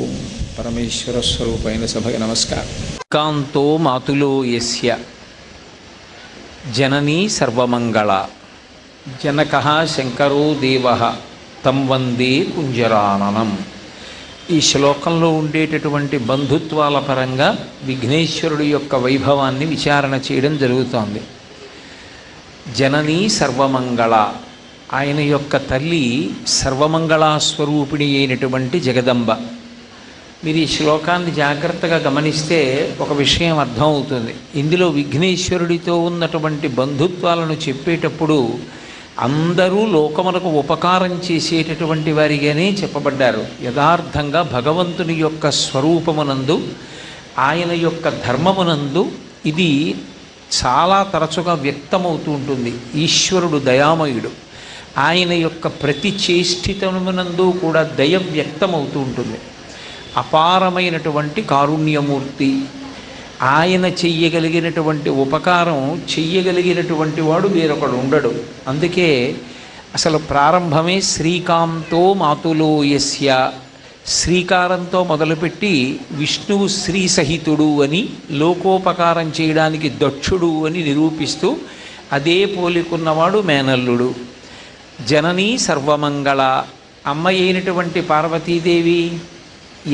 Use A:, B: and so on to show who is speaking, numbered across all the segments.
A: ఓం పరమేశ్వర స్వరూపైన సభకి నమస్కారం. కాంతో మాతులో యస్య జననీ సర్వమంగళ జనకః శంకరో దేవః తం వందే కుంజరాననం. ఈ శ్లోకంలో ఉండేటటువంటి బంధుత్వాల పరంగా విఘ్నేశ్వరుడి యొక్క వైభవాన్ని విచారణ చేయడం జరుగుతోంది. జననీ సర్వమంగళ, ఆయన యొక్క తల్లి సర్వమంగళాస్వరూపిణి అయినటువంటి జగదంబ. మీరు ఈ శ్లోకాన్ని జాగ్రత్తగా గమనిస్తే ఒక విషయం అర్థమవుతుంది. ఇందులో విఘ్నేశ్వరుడితో ఉన్నటువంటి బంధుత్వాలను చెప్పేటప్పుడు అందరూ లోకములకు ఉపకారం చేసేటటువంటి వారిగానే చెప్పబడ్డారు. యథార్థంగా భగవంతుని యొక్క స్వరూపమునందు, ఆయన యొక్క ధర్మమునందు ఇది చాలా తరచుగా వ్యక్తమవుతూ ఉంటుంది. ఈశ్వరుడు దయామయుడు, ఆయన యొక్క ప్రతి చేష్టితమునందు కూడా దయ వ్యక్తమవుతూ ఉంటుంది. అపారమైనటువంటి కారుణ్యమూర్తి. ఆయన చెయ్యగలిగినటువంటి ఉపకారం చెయ్యగలిగినటువంటి వాడు వేరొకడు ఉండడు. అందుకే అసలు ప్రారంభమే శ్రీకాంతో మాతులో యస్య, శ్రీకారంతో మొదలుపెట్టి విష్ణువు శ్రీ సహితుడు అని, లోకోపకారం చేయడానికి దక్షుడు అని నిరూపిస్తూ అదే పోలికున్నవాడు మేనల్లుడు. జననీ సర్వమంగళ, అమ్మ అయినటువంటి పార్వతీదేవి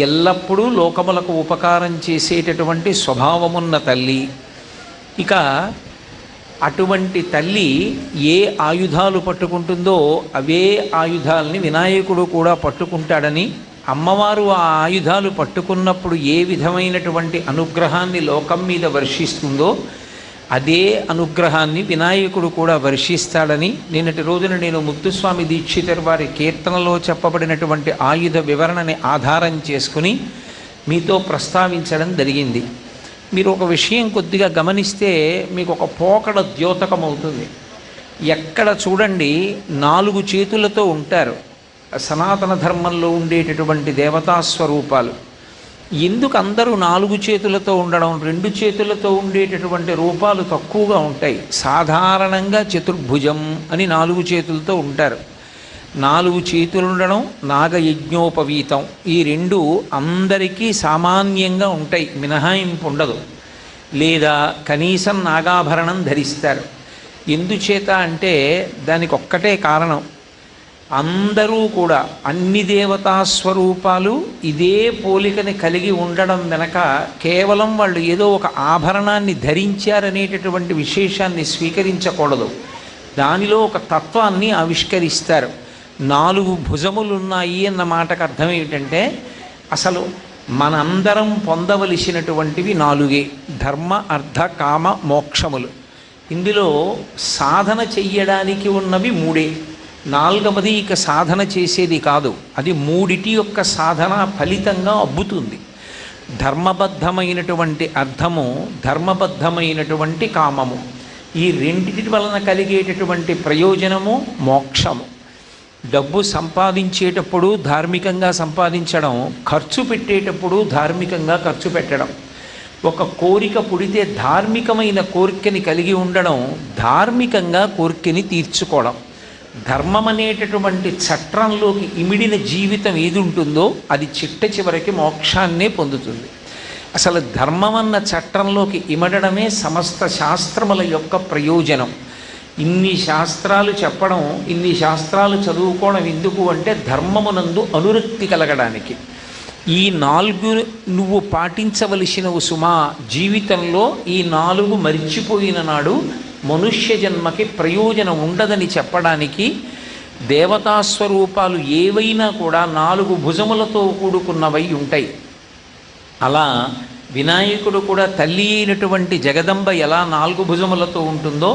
A: ఎల్లప్పుడూ లోకములకు ఉపకారం చేసేటటువంటి స్వభావమున్న తల్లి. ఇక అటువంటి తల్లి ఏ ఆయుధాలు పట్టుకుంటుందో అవే ఆయుధాలని వినాయకుడు కూడా పట్టుకుంటాడని, అమ్మవారు ఆ ఆయుధాలు పట్టుకున్నప్పుడు ఏ విధమైనటువంటి అనుగ్రహాన్ని లోకం మీద వర్షిస్తుందో అదే అనుగ్రహాన్ని వినాయకుడు కూడా వర్షిస్తాడని నిన్నటి రోజున నేను ముత్తుస్వామి దీక్షితర్ వారి కీర్తనలో చెప్పబడినటువంటి ఆయుధ వివరణని ఆధారం చేసుకుని మీతో ప్రస్తావించడం జరిగింది. మీరు ఒక విషయం కొద్దిగా గమనిస్తే మీకు ఒక పోకడ ద్యోతకమవుతుంది. ఎక్కడ చూడండి 4 చేతులతో ఉంటారు సనాతన ధర్మంలో ఉండేటటువంటి దేవతాస్వరూపాలు. ఎందుకు అందరూ 4 చేతులతో ఉండడం, 2 చేతులతో ఉండేటటువంటి రూపాలు తక్కువగా ఉంటాయి? సాధారణంగా చతుర్భుజం అని 4 చేతులతో ఉంటారు. 4 చేతులు ఉండడం, నాగయజ్ఞోపవీతం, ఈ 2 అందరికీ సామాన్యంగా ఉంటాయి, మినహాయింపు ఉండదు. లేదా కనీసం నాగాభరణం ధరిస్తారు. ఎందుచేత అంటే దానికి ఒక్కటే కారణం, అందరూ కూడా అన్ని దేవతా స్వరూపాలు ఇదే పోలికని కలిగి ఉండడం వెనక కేవలం వాళ్ళు ఏదో ఒక ఆభరణాన్ని ధరించారనేటటువంటి విశేషాన్ని స్వీకరించకూడదు. దానిలో ఒక తత్వాన్ని ఆవిష్కరిస్తారు. 4 భుజములున్నాయి అన్న మాటకు అర్థం ఏమిటంటే అసలు మనందరం పొందవలసినటువంటివి 4. ధర్మ అర్థ కామ మోక్షములు. ఇందులో సాధన చెయ్యడానికి ఉన్నవి 3. 4వది ఇక సాధన చేసేది కాదు. అది 3 యొక్క సాధన ఫలితంగా అబ్బుతుంది. ధర్మబద్ధమైనటువంటి అర్థము, ధర్మబద్ధమైనటువంటి కామము, ఈ 2 వలన కలిగేటటువంటి ప్రయోజనము మోక్షము. డబ్బు సంపాదించేటప్పుడు ధార్మికంగా సంపాదించడం, ఖర్చు పెట్టేటప్పుడు ధార్మికంగా ఖర్చు పెట్టడం. ఒక కోరిక పుడితే ధార్మికమైన కోరికని కలిగి ఉండడం, ధార్మికంగా కోరికని తీర్చుకోవడం. ధర్మం అనేటటువంటి చట్రంలోకి ఇమిడిన జీవితం ఏది ఉంటుందో అది చిట్ట చివరికి మోక్షాన్నే పొందుతుంది. అసలు ధర్మం అన్న చట్రంలోకి ఇమడడమే సమస్త శాస్త్రముల యొక్క ప్రయోజనం. ఇన్ని శాస్త్రాలు చెప్పడం, ఇన్ని శాస్త్రాలు చదువుకోవడం ఎందుకు అంటే ధర్మమునందు అనురక్తి కలగడానికి. ఈ 4 నువ్వు పాటించవలసినవు సుమా. జీవితంలో ఈ 4 మరిచిపోయిన నాడు మనుష్య జన్మకి ప్రయోజనం ఉండదని చెప్పడానికి దేవతాస్వరూపాలు ఏవైనా కూడా 4 భుజములతో కూడుకున్నవై ఉంటాయి. అలా వినాయకుడు కూడా తల్లి అయినటువంటి జగదంబ ఎలా 4 భుజములతో ఉంటుందో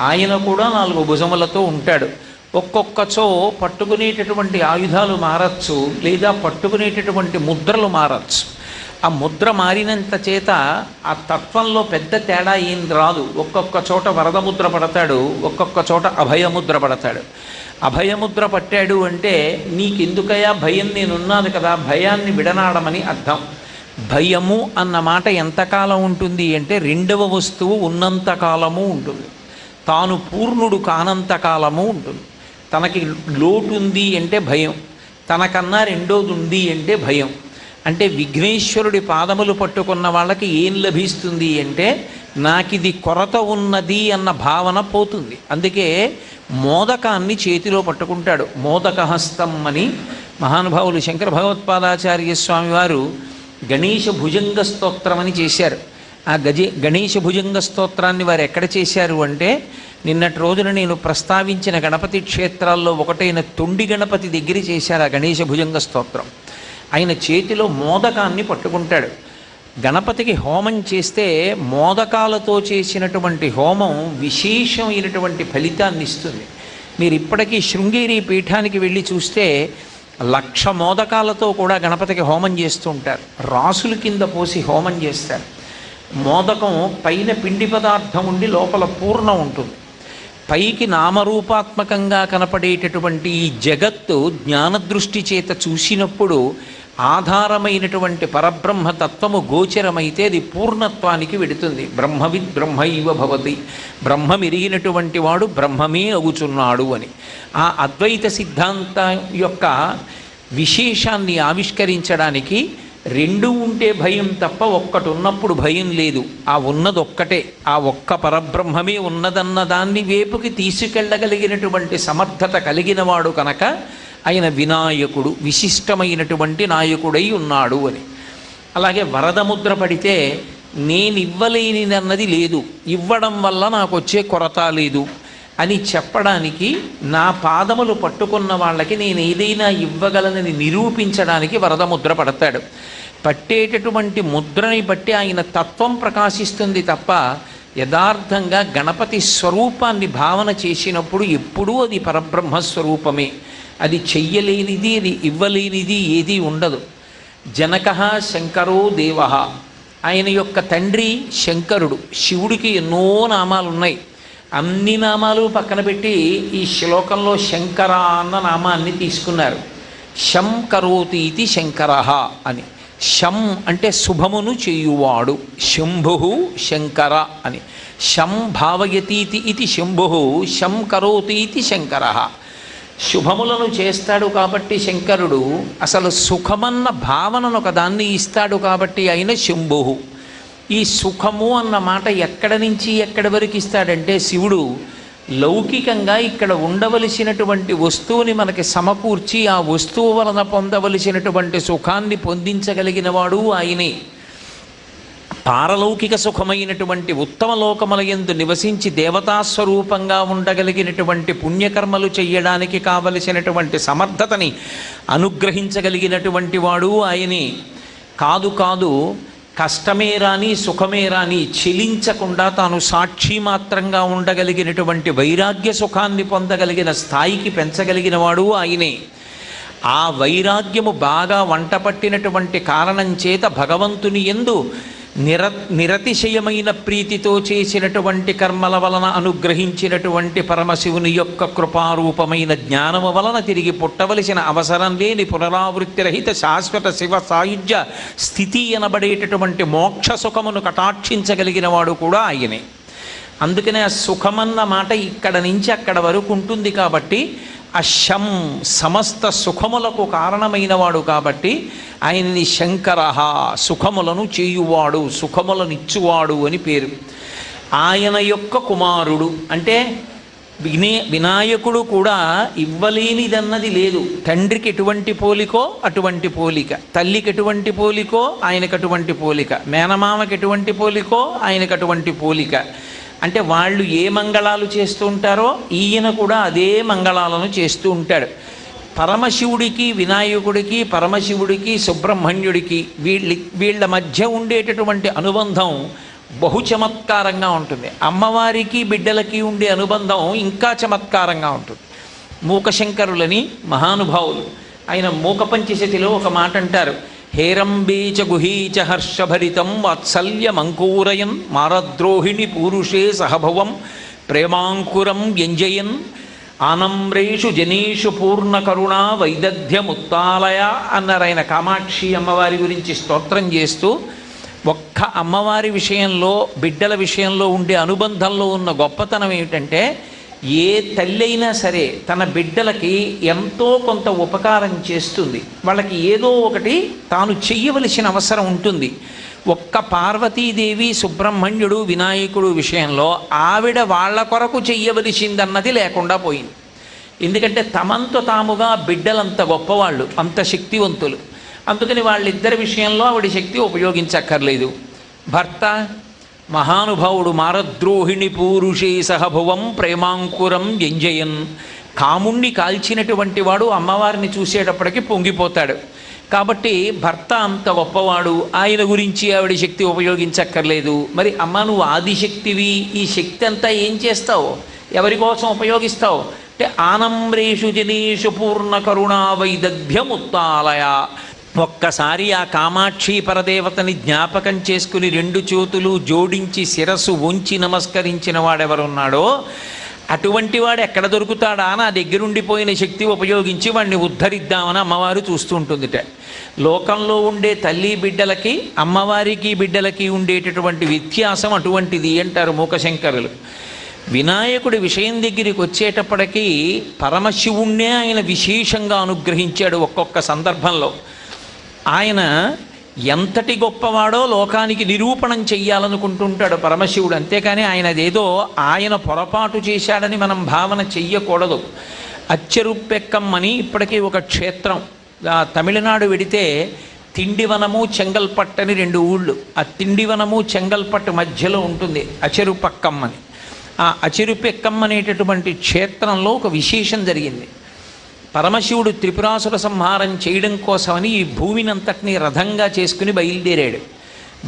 A: ఆయన కూడా 4 భుజములతో ఉంటాడు. ఒక్కొక్కచో పట్టుకునేటటువంటి ఆయుధాలు మారచ్చు, లేదా పట్టుకునేటటువంటి ముద్రలు మారచ్చు. ఆ ముద్ర మారినంత చేత ఆ తత్వంలో పెద్ద తేడా ఏం రాదు. ఒక్కొక్క చోట వరదముద్ర పడతాడు, ఒక్కొక్క చోట అభయముద్ర పడతాడు. అభయముద్ర పట్టాడు అంటే నీకెందుకయా భయం, నేనున్నాను కదా, భయాన్ని విడనాడమని అర్థం. భయము అన్న మాట ఎంతకాలం ఉంటుంది అంటే 2వ వస్తువు ఉన్నంతకాలము ఉంటుంది, తాను పూర్ణుడు కానంతకాలము ఉంటుంది. తనకి లోటు ఉంది అంటే భయం, తనకన్నా రెండోది ఉంది అంటే భయం. అంటే విఘ్నేశ్వరుడి పాదములు పట్టుకున్న వాళ్ళకి ఏం లభిస్తుంది అంటే నాకిది కొరత ఉన్నది అన్న భావన పోతుంది. అందుకే మోదకాన్ని చేతిలో పట్టుకుంటాడు. మోదకహస్తం అని మహానుభావులు శంకర భగవత్పాదాచార్య స్వామి వారు గణేశ భుజంగ స్తోత్రం అని చేశారు. ఆ గణేశ భుజంగ స్తోత్రాన్ని వారు ఎక్కడ చేశారు అంటే నిన్నటి రోజున నేను ప్రస్తావించిన గణపతి క్షేత్రాల్లో ఒకటైన తొండి గణపతి దగ్గర చేశారు ఆ గణేశ భుజంగ స్తోత్రం. ఆయన చేతిలో మోదకాన్ని పట్టుకుంటాడు. గణపతికి హోమం చేస్తే మోదకాలతో చేసినటువంటి హోమం విశేషమైనటువంటి ఫలితాన్ని ఇస్తుంది. మీరు ఇప్పటికీ శృంగేరి పీఠానికి వెళ్ళి చూస్తే 1,00,000 మోదకాలతో కూడా గణపతికి హోమం చేస్తూ ఉంటారు. రాసుల కింద పోసి హోమం చేస్తారు. మోదకం పైన పిండి పదార్థం ఉండి లోపల పూర్ణం ఉంటుంది. పైకి నామరూపాత్మకంగా కనపడేటటువంటి ఈ జగత్తు జ్ఞానదృష్టి చేత చూసినప్పుడు ఆధారమైనటువంటి పరబ్రహ్మ తత్వము గోచరమైతే అది పూర్ణత్వానికి వెడుతుంది. బ్రహ్మవిద్ బ్రహ్మైవ భవతి, బ్రహ్మమెరిగినటువంటి వాడు బ్రహ్మమే అగుచున్నాడు అని ఆ అద్వైత సిద్ధాంతం యొక్క విశేషాన్ని ఆవిష్కరించడానికి 2 ఉంటే భయం తప్ప ఒక్కటి ఉన్నప్పుడు భయం లేదు. ఆ ఉన్నదొక్కటే, ఆ ఒక్క పరబ్రహ్మమే ఉన్నదన్న దాన్ని వేపుకి తీసుకెళ్ళగలిగినటువంటి సమర్థత కలిగిన వాడు కనుక ఆయన వినాయకుడు, విశిష్టమైనటువంటి నాయకుడై ఉన్నాడు అని. అలాగే వరదముద్ర పడితే నేనివ్వలేనిదన్నది లేదు, ఇవ్వడం వల్ల నాకు వచ్చే కొరత లేదు అని చెప్పడానికి నా పాదములు పట్టుకున్న వాళ్ళకి నేను ఏదైనా ఇవ్వగలనని నిరూపించడానికి వరదముద్ర పడతాడు. పట్టేటటువంటి ముద్రని బట్టి ఆయన తత్వం ప్రకాశిస్తుంది తప్ప యథార్థంగా గణపతి స్వరూపాన్ని భావన చేసినప్పుడు ఎప్పుడూ అది పరబ్రహ్మస్వరూపమే. అది చెయ్యలేనిది, అది ఇవ్వలేనిది ఏదీ ఉండదు. జనకః శంకరో దేవః, ఆయన యొక్క తండ్రి శంకరుడు. శివుడికి ఎన్నో నామాలు ఉన్నాయి. అన్ని నామాలు పక్కన పెట్టి ఈ శ్లోకంలో శంకర అన్న నామాన్ని తీసుకున్నారు. శం కరోతి ఇది శంకరః అని. శం అంటే శుభమును చేయువాడు, శంభు శంకర అని. శం భావయతీతి ఇది శంభు, శం కరోతి ఇది శంకరః. శుభములను చేస్తాడు కాబట్టి శంకరుడు, అసలు సుఖమన్న భావనను ఒకదాన్ని ఇస్తాడు కాబట్టి ఆయన శంభు. ఈ సుఖము అన్న మాట ఎక్కడి నుంచి ఎక్కడి వరకు ఇస్తాడంటే శివుడు లౌకికంగా ఇక్కడ ఉండవలసినటువంటి వస్తువుని మనకి సమకూర్చి ఆ వస్తువు వలన పొందవలసినటువంటి సుఖాన్ని పొందించగలిగిన వాడు ఆయనే. పారలౌకిక సుఖమైనటువంటి ఉత్తమ లోకములయందు నివసించి దేవతాస్వరూపంగా ఉండగలిగినటువంటి పుణ్యకర్మలు చెయ్యడానికి కావలసినటువంటి సమర్థతని అనుగ్రహించగలిగినటువంటి వాడు ఆయనే. కాదు కష్టమే రాని సుఖమే రాని చెలించకుండా తాను సాక్షి మాత్రంగా ఉండగలిగినటువంటి వైరాగ్య సుఖాన్ని పొందగలిగిన స్థాయికి పెంచగలిగిన వాడు ఆయనే. ఆ వైరాగ్యము బాగా వంటపట్టినటువంటి కారణం చేత భగవంతుని యందు నిరతిశయమైన ప్రీతితో చేసినటువంటి కర్మల వలన అనుగ్రహించినటువంటి పరమశివుని యొక్క కృపారూపమైన జ్ఞానము వలన తిరిగి పుట్టవలసిన అవసరం లేని పునరావృత్తి రహిత శాశ్వత శివ సాయుధ్య స్థితి అనబడేటటువంటి మోక్ష సుఖమును కటాక్షించగలిగిన వాడు కూడా ఆయనే. అందుకనే ఆ సుఖమన్న మాట ఇక్కడ నుంచి అక్కడ వరకు ఉంటుంది కాబట్టి ఆ శం సమస్త సుఖములకు కారణమైనవాడు కాబట్టి ఆయనని శంకరః, సుఖములను చేయువాడు, సుఖములనిచ్చువాడు అని పేరు. ఆయన యొక్క కుమారుడు అంటే వినాయకుడు కూడా ఇవ్వలేనిదన్నది లేదు. తండ్రికి ఎటువంటి పోలికో అటువంటి పోలిక, తల్లికి ఎటువంటి పోలికో ఆయనకు అటువంటి పోలిక, మేనమామకి ఎటువంటి పోలికో ఆయనకు అటువంటి పోలిక. అంటే వాళ్ళు ఏ మంగళాలు చేస్తూ ఉంటారో ఈయన కూడా అదే మంగళాలను చేస్తూ ఉంటాడు. పరమశివుడికి వినాయకుడికి, పరమశివుడికి సుబ్రహ్మణ్యుడికి వీళ్ళ మధ్య ఉండేటటువంటి అనుబంధం బహు చమత్కారంగా ఉంటుంది. అమ్మవారికి బిడ్డలకి ఉండే అనుబంధం ఇంకా చమత్కారంగా ఉంటుంది. మూకశంకరులని మహానుభావులు ఆయన మూకపంచశతిలో ఒక మాట అంటారు. హేరంబీచ గుహీచ హర్షభరితం వాత్సల్యమంకూరయన్ మారద్రోహిణి పూరుషే సహభవం ప్రేమాంకురం వ్యంజయన్ ఆనమ్రేషు జనేషు పూర్ణకరుణా వైదగ్ధ్యముత్తాలయ అన్నారు ఆయన కామాక్షి అమ్మవారి గురించి స్తోత్రం చేస్తూ. ఒక్క అమ్మవారి విషయంలో బిడ్డల విషయంలో ఉండే అనుబంధంలో ఉన్న గొప్పతనం ఏమిటంటే ఏ తల్లి అయినా సరే తన బిడ్డలకి ఎంతో కొంత ఉపకారం చేస్తుంది. వాళ్ళకి ఏదో ఒకటి తాను చెయ్యవలసిన అవసరం ఉంటుంది. ఒక్క పార్వతీదేవి, సుబ్రహ్మణ్యుడు, వినాయకుడు విషయంలో ఆవిడ వాళ్ళ కొరకు చెయ్యవలసిందన్నది లేకుండా పోయింది. ఎందుకంటే తమంత తాముగా బిడ్డలంత గొప్పవాళ్ళు, అంత శక్తివంతులు. అందుకని వాళ్ళిద్దరి విషయంలో ఆవిడ శక్తి ఉపయోగించక్కర్లేదు. భర్త మహానుభావుడు మారద్రోహిణి పూరుషే సహభువం ప్రేమాంకురం ఎంజయన్, కాముణ్ణి కాల్చినటువంటి వాడు అమ్మవారిని చూసేటప్పటికి పొంగిపోతాడు. కాబట్టి భర్త అంత గొప్పవాడు, ఆయన గురించి ఆవిడ శక్తి ఉపయోగించక్కర్లేదు. మరి అమ్మ నువ్వు ఆదిశక్తివి, ఈ శక్తి అంతా ఏం చేస్తావు, ఎవరి కోసం ఉపయోగిస్తావు అంటే ఆనమ్రేషు జనేషు పూర్ణ కరుణా వైదగ్ధ్యముత్తాలయ. ఒక్కసారి ఆ కామాక్షి పరదేవతని జ్ఞాపకం చేసుకుని 2 చేతులు జోడించి శిరస్సు ఉంచి నమస్కరించిన వాడెవరున్నాడో అటువంటి వాడు ఎక్కడ దొరుకుతాడా, నా దగ్గరుండిపోయిన శక్తి ఉపయోగించి వాడిని ఉద్ధరిద్దామని అమ్మవారు చూస్తూ ఉంటుందిట. లోకంలో ఉండే తల్లి బిడ్డలకి, అమ్మవారికి బిడ్డలకి ఉండేటటువంటి వ్యత్యాసం అటువంటిది అంటారు మూకశంకరులు. వినాయకుడి విషయం దగ్గరికి వచ్చేటప్పటికీ పరమశివుణ్ణే ఆయన విశేషంగా అనుగ్రహించాడు. ఒక్కొక్క సందర్భంలో ఆయన ఎంతటి గొప్పవాడో లోకానికి నిరూపణం చెయ్యాలనుకుంటుంటాడు పరమశివుడు. అంతేకాని ఆయనదేదో ఆయన పొరపాటు చేశాడని మనం భావన చెయ్యకూడదు. అచ్చెరుపెక్కమ్మని ఇప్పటికీ ఒక క్షేత్రం, తమిళనాడు వెడితే తిండివనము చెంగల్పట్టు అని 2 ఊళ్ళు. ఆ తిండివనము చెంగల్పట్టు మధ్యలో ఉంటుంది అచెరుపక్కమ్మని. ఆ అచెరుపెక్కమ్మ అనేటటువంటి క్షేత్రంలో ఒక విశేషం జరిగింది. పరమశివుడు త్రిపురాసుర సంహారం చేయడం కోసమని ఈ భూమినంతటినీ రథంగా చేసుకుని బయలుదేరాడు.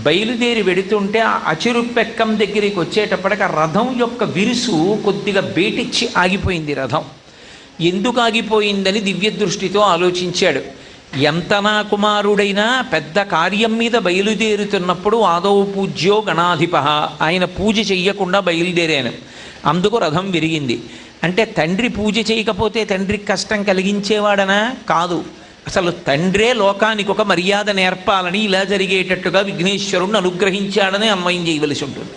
A: బయలుదేరి వెడుతుంటే ఆ అచెరుపెక్కం దగ్గరికి వచ్చేటప్పటికి ఆ రథం యొక్క విరుసు కొద్దిగా బేటిచ్చి ఆగిపోయింది. రథం ఎందుకు ఆగిపోయిందని దివ్య దృష్టితో ఆలోచించాడు. ఎంత నా కుమారుడైనా పెద్ద కార్యం మీద బయలుదేరుతున్నప్పుడు ఆదౌ పూజ్యో గణాధిప, ఆయన పూజ చెయ్యకుండా బయలుదేరాను, అందుకు రథం విరిగింది. అంటే తండ్రి పూజ చేయకపోతే తండ్రికి కష్టం కలిగించేవాడనా? కాదు. అసలు తండ్రే లోకానికి ఒక మర్యాద నేర్పాలని ఇలా జరిగేటట్టుగా విఘ్నేశ్వరుణ్ణి అనుగ్రహించాడని అన్వయం చేయవలసి ఉంటుంది.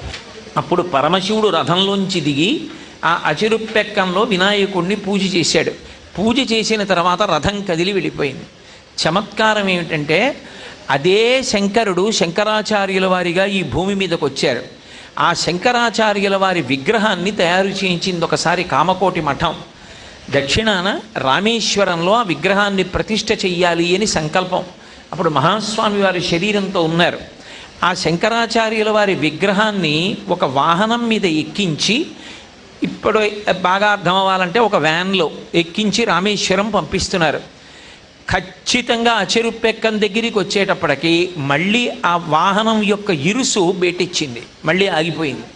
A: అప్పుడు పరమశివుడు రథంలోంచి దిగి ఆ అచెరుపెక్కంలో వినాయకుడిని పూజ చేశాడు. పూజ చేసిన తర్వాత రథం కదిలి వెళ్ళిపోయింది. చమత్కారం ఏమిటంటే అదే శంకరుడు శంకరాచార్యుల వారిగా ఈ భూమి మీదకి వచ్చారు. ఆ శంకరాచార్యుల వారి విగ్రహాన్ని తయారు చేయించింది ఒకసారి కామకోటి మఠం. దక్షిణాన రామేశ్వరంలో ఆ విగ్రహాన్ని ప్రతిష్ఠ చెయ్యాలి అని సంకల్పం. అప్పుడు మహాస్వామి వారి శరీరంతో ఉన్నారు. ఆ శంకరాచార్యుల వారి విగ్రహాన్ని ఒక వాహనం మీద ఎక్కించి, ఇప్పుడు బాగా అర్థం అవ్వాలంటే ఒక వ్యాన్లో ఎక్కించి రామేశ్వరం పంపిస్తున్నారు. ఖచ్చితంగా అచెరుపెక్కం దగ్గరికి వచ్చేటప్పటికి మళ్ళీ ఆ వాహనం యొక్క ఇరుసు బేటిచ్చింది, మళ్ళీ ఆగిపోయింది.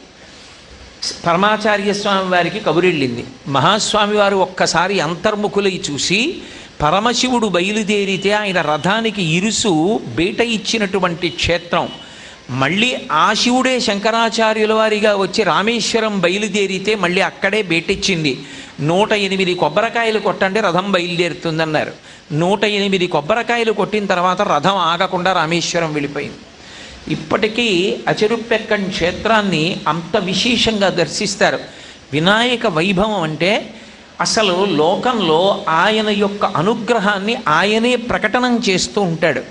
A: పరమాచార్య స్వామి వారికి కబురెళ్ళింది. మహాస్వామి వారు ఒక్కసారి అంతర్ముఖులై చూసి పరమశివుడు బయలుదేరితే ఆయన రథానికి ఇరుసు బేట ఇచ్చినటువంటి క్షేత్రం, మళ్ళీ ఆ శివుడే శంకరాచార్యుల వారిగా వచ్చి రామేశ్వరం బయలుదేరితే మళ్ళీ అక్కడే బేటిచ్చింది. 108 కొబ్బరికాయలు కొట్టండి రథం బయలుదేరుతుందన్నారు. 108 కొబ్బరికాయలు కొట్టిన తర్వాత రథం ఆగకుండా రామేశ్వరం వెళ్ళిపోయింది. ఇప్పటికీ అచెరుపెక్కం క్షేత్రాన్ని అంత విశేషంగా దర్శిస్తారు. వినాయక వైభవం అంటే అసలు లోకంలో ఆయన యొక్క అనుగ్రహాన్ని ఆయనే ప్రకటనం చేస్తూ ఉంటాడు.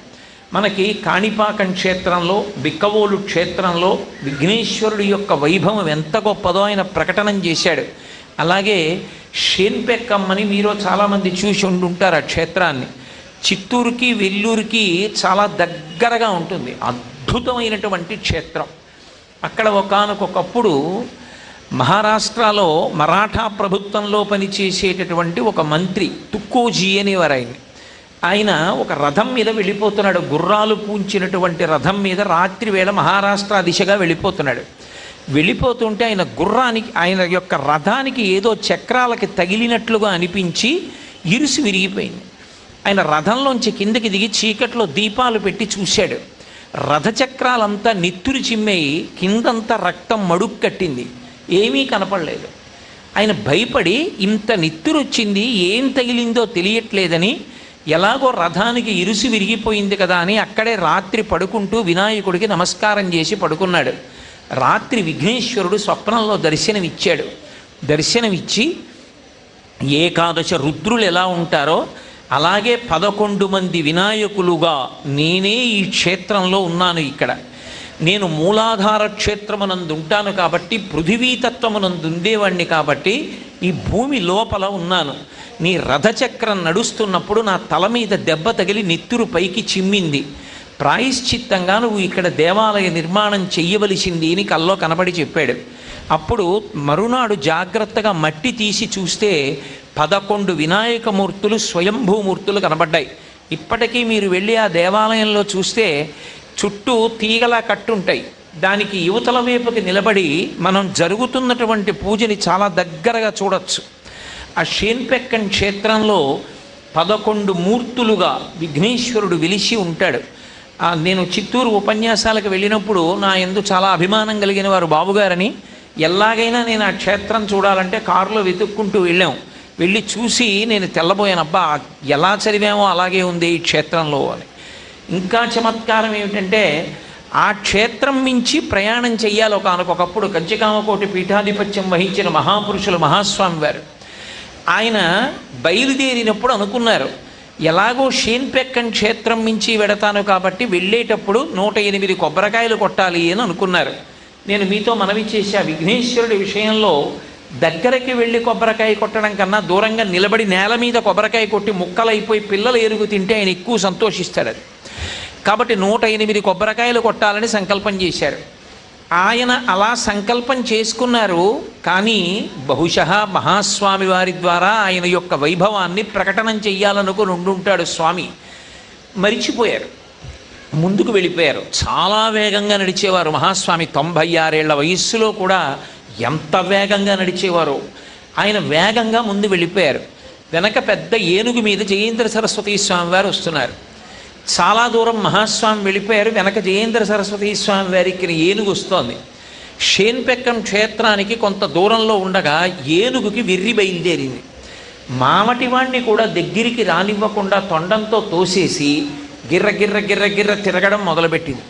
A: మనకి కాణిపాకం క్షేత్రంలో, బిక్కవోలు క్షేత్రంలో విఘ్నేశ్వరుడి యొక్క వైభవం ఎంత గొప్పదో ఆయన ప్రకటనం చేశాడు. అలాగే షేన్పెక్కమ్మని మీరు చాలామంది చూసి ఉండుంటారు. ఆ క్షేత్రాన్ని చిత్తూరుకి వెల్లూరుకి చాలా దగ్గరగా ఉంటుంది. అద్భుతమైనటువంటి క్షేత్రం. అక్కడ ఒకానొకప్పుడు మహారాష్ట్రలో మరాఠా ప్రభుత్వంలో పనిచేసేటటువంటి ఒక మంత్రి తుక్కోజీ అనేవారు. ఆయన ఒక రథం మీద వెళ్ళిపోతున్నాడు. గుర్రాలు పూంచినటువంటి రథం మీద రాత్రి వేళ మహారాష్ట్ర దిశగా వెళ్ళిపోతున్నాడు. వెళ్ళిపోతుంటే ఆయన గుర్రానికి, ఆయన యొక్క రథానికి ఏదో చక్రాలకి తగిలినట్లుగా అనిపించి ఇరుసు విరిగిపోయింది. ఆయన రథంలోంచి కిందకి దిగి చీకట్లో దీపాలు పెట్టి చూశాడు. రథచక్రాలంతా నెత్తురు చిమ్మేయి, కిందంతా రక్తం మడుగు కట్టింది, ఏమీ కనపడలేదు. ఆయన భయపడి ఇంత నెత్తురు వచ్చింది, ఏం తగిలిందో తెలియట్లేదని, ఎలాగో రథానికి ఇరుసు విరిగిపోయింది కదా అని అక్కడే రాత్రి పడుకుంటూ వినాయకుడికి నమస్కారం చేసి పడుకున్నాడు. రాత్రి విఘ్నేశ్వరుడు స్వప్నంలో దర్శనమిచ్చాడు. దర్శనమిచ్చి ఏకాదశ రుద్రులు ఎలా ఉంటారో అలాగే 11 మంది వినాయకులుగా నేనే ఈ క్షేత్రంలో ఉన్నాను. ఇక్కడ నేను మూలాధార క్షేత్రమునందు ఉంటాను కాబట్టి, పృథివీతత్వమునందు ఉండేవాణ్ణి కాబట్టి ఈ భూమి లోపల ఉన్నాను. నీ రథచక్రం నడుస్తున్నప్పుడు నా తల మీద దెబ్బ తగిలి నెత్తురు పైకి చిమ్మింది. ప్రాయశ్చిత్తంగా నువ్వు ఇక్కడ దేవాలయ నిర్మాణం చెయ్యవలసింది అని కల్లో కనబడి చెప్పాడు. అప్పుడు మరునాడు జాగ్రత్తగా మట్టి తీసి చూస్తే 11 వినాయకమూర్తులు స్వయంభూమూర్తులు కనబడ్డాయి. ఇప్పటికీ మీరు వెళ్ళి ఆ దేవాలయంలో చూస్తే చుట్టూ తీగలా కట్టుంటాయి. దానికి యువతల వైపుకి నిలబడి మనం జరుగుతున్నటువంటి పూజని చాలా దగ్గరగా చూడొచ్చు. ఆ షేన్పెక్కన్ క్షేత్రంలో 11 మూర్తులుగా విఘ్నేశ్వరుడు వెలిసి ఉంటాడు. నేను చిత్తూరు ఉపన్యాసాలకు వెళ్ళినప్పుడు నా యందు చాలా అభిమానం కలిగిన వారు బాబుగారని, ఎలాగైనా నేను ఆ క్షేత్రం చూడాలంటే కారులో వెతుక్కుంటూ వెళ్ళి చూసి నేను తెల్లబోయాను. అబ్బా ఎలా చదివామో అలాగే ఉంది ఈ క్షేత్రంలో అని. ఇంకా చమత్కారం ఏమిటంటే ఆ క్షేత్రం మించి ప్రయాణం చెయ్యాలి. ఒకనకొకప్పుడు కంచికామకోటి పీఠాధిపత్యం వహించిన మహాపురుషులు మహాస్వామి వారు ఆయన బయలుదేరినప్పుడు అనుకున్నారు, ఎలాగో షేన్పెక్కన్ క్షేత్రం మించి వెడతాను కాబట్టి వెళ్ళేటప్పుడు 108 కొబ్బరికాయలు కొట్టాలి అని అనుకున్నారు. నేను మీతో మనవి చేసే విఘ్నేశ్వరుడి విషయంలో దగ్గరికి వెళ్ళి కొబ్బరికాయ కొట్టడం కన్నా దూరంగా నిలబడి నేల మీద కొబ్బరికాయ కొట్టి ముక్కలైపోయి పిల్లలు ఎరుగు తింటే ఆయన ఎక్కువ సంతోషిస్తాడు. అది కాబట్టి 108 కొబ్బరికాయలు కొట్టాలని సంకల్పం చేశారు. ఆయన అలా సంకల్పం చేసుకున్నారు. కానీ బహుశः మహాస్వామి వారి ద్వారా ఆయన యొక్క వైభవాన్ని ప్రకటనం చెయ్యాలనుకుని ఉండుంటాడు స్వామి. మరిచిపోయారు, ముందుకు వెళ్ళిపోయారు. చాలా వేగంగా నడిచేవారు మహాస్వామి. 96 ఏళ్ల వయస్సులో కూడా ఎంత వేగంగా నడిచేవారో. ఆయన వేగంగా ముందు వెళ్ళిపోయారు. వెనక పెద్ద ఏనుగు మీద జయేంద్ర సరస్వతీ స్వామి వారు వస్తున్నారు. చాలా దూరం మహాస్వామి వెళ్ళిపోయారు. వెనక జయేంద్ర సరస్వతీ స్వామి వారికి ఏనుగు వస్తోంది. షేన్పెక్కన్ క్షేత్రానికి కొంత దూరంలో ఉండగా ఏనుగుకి వెర్రి బయలుదేరింది. మామటివాణ్ణి కూడా దగ్గరికి రానివ్వకుండా తొండంతో తోసేసి గిర్ర గిర్ర గిర్ర గిర్ర తిరగడం మొదలుపెట్టింది.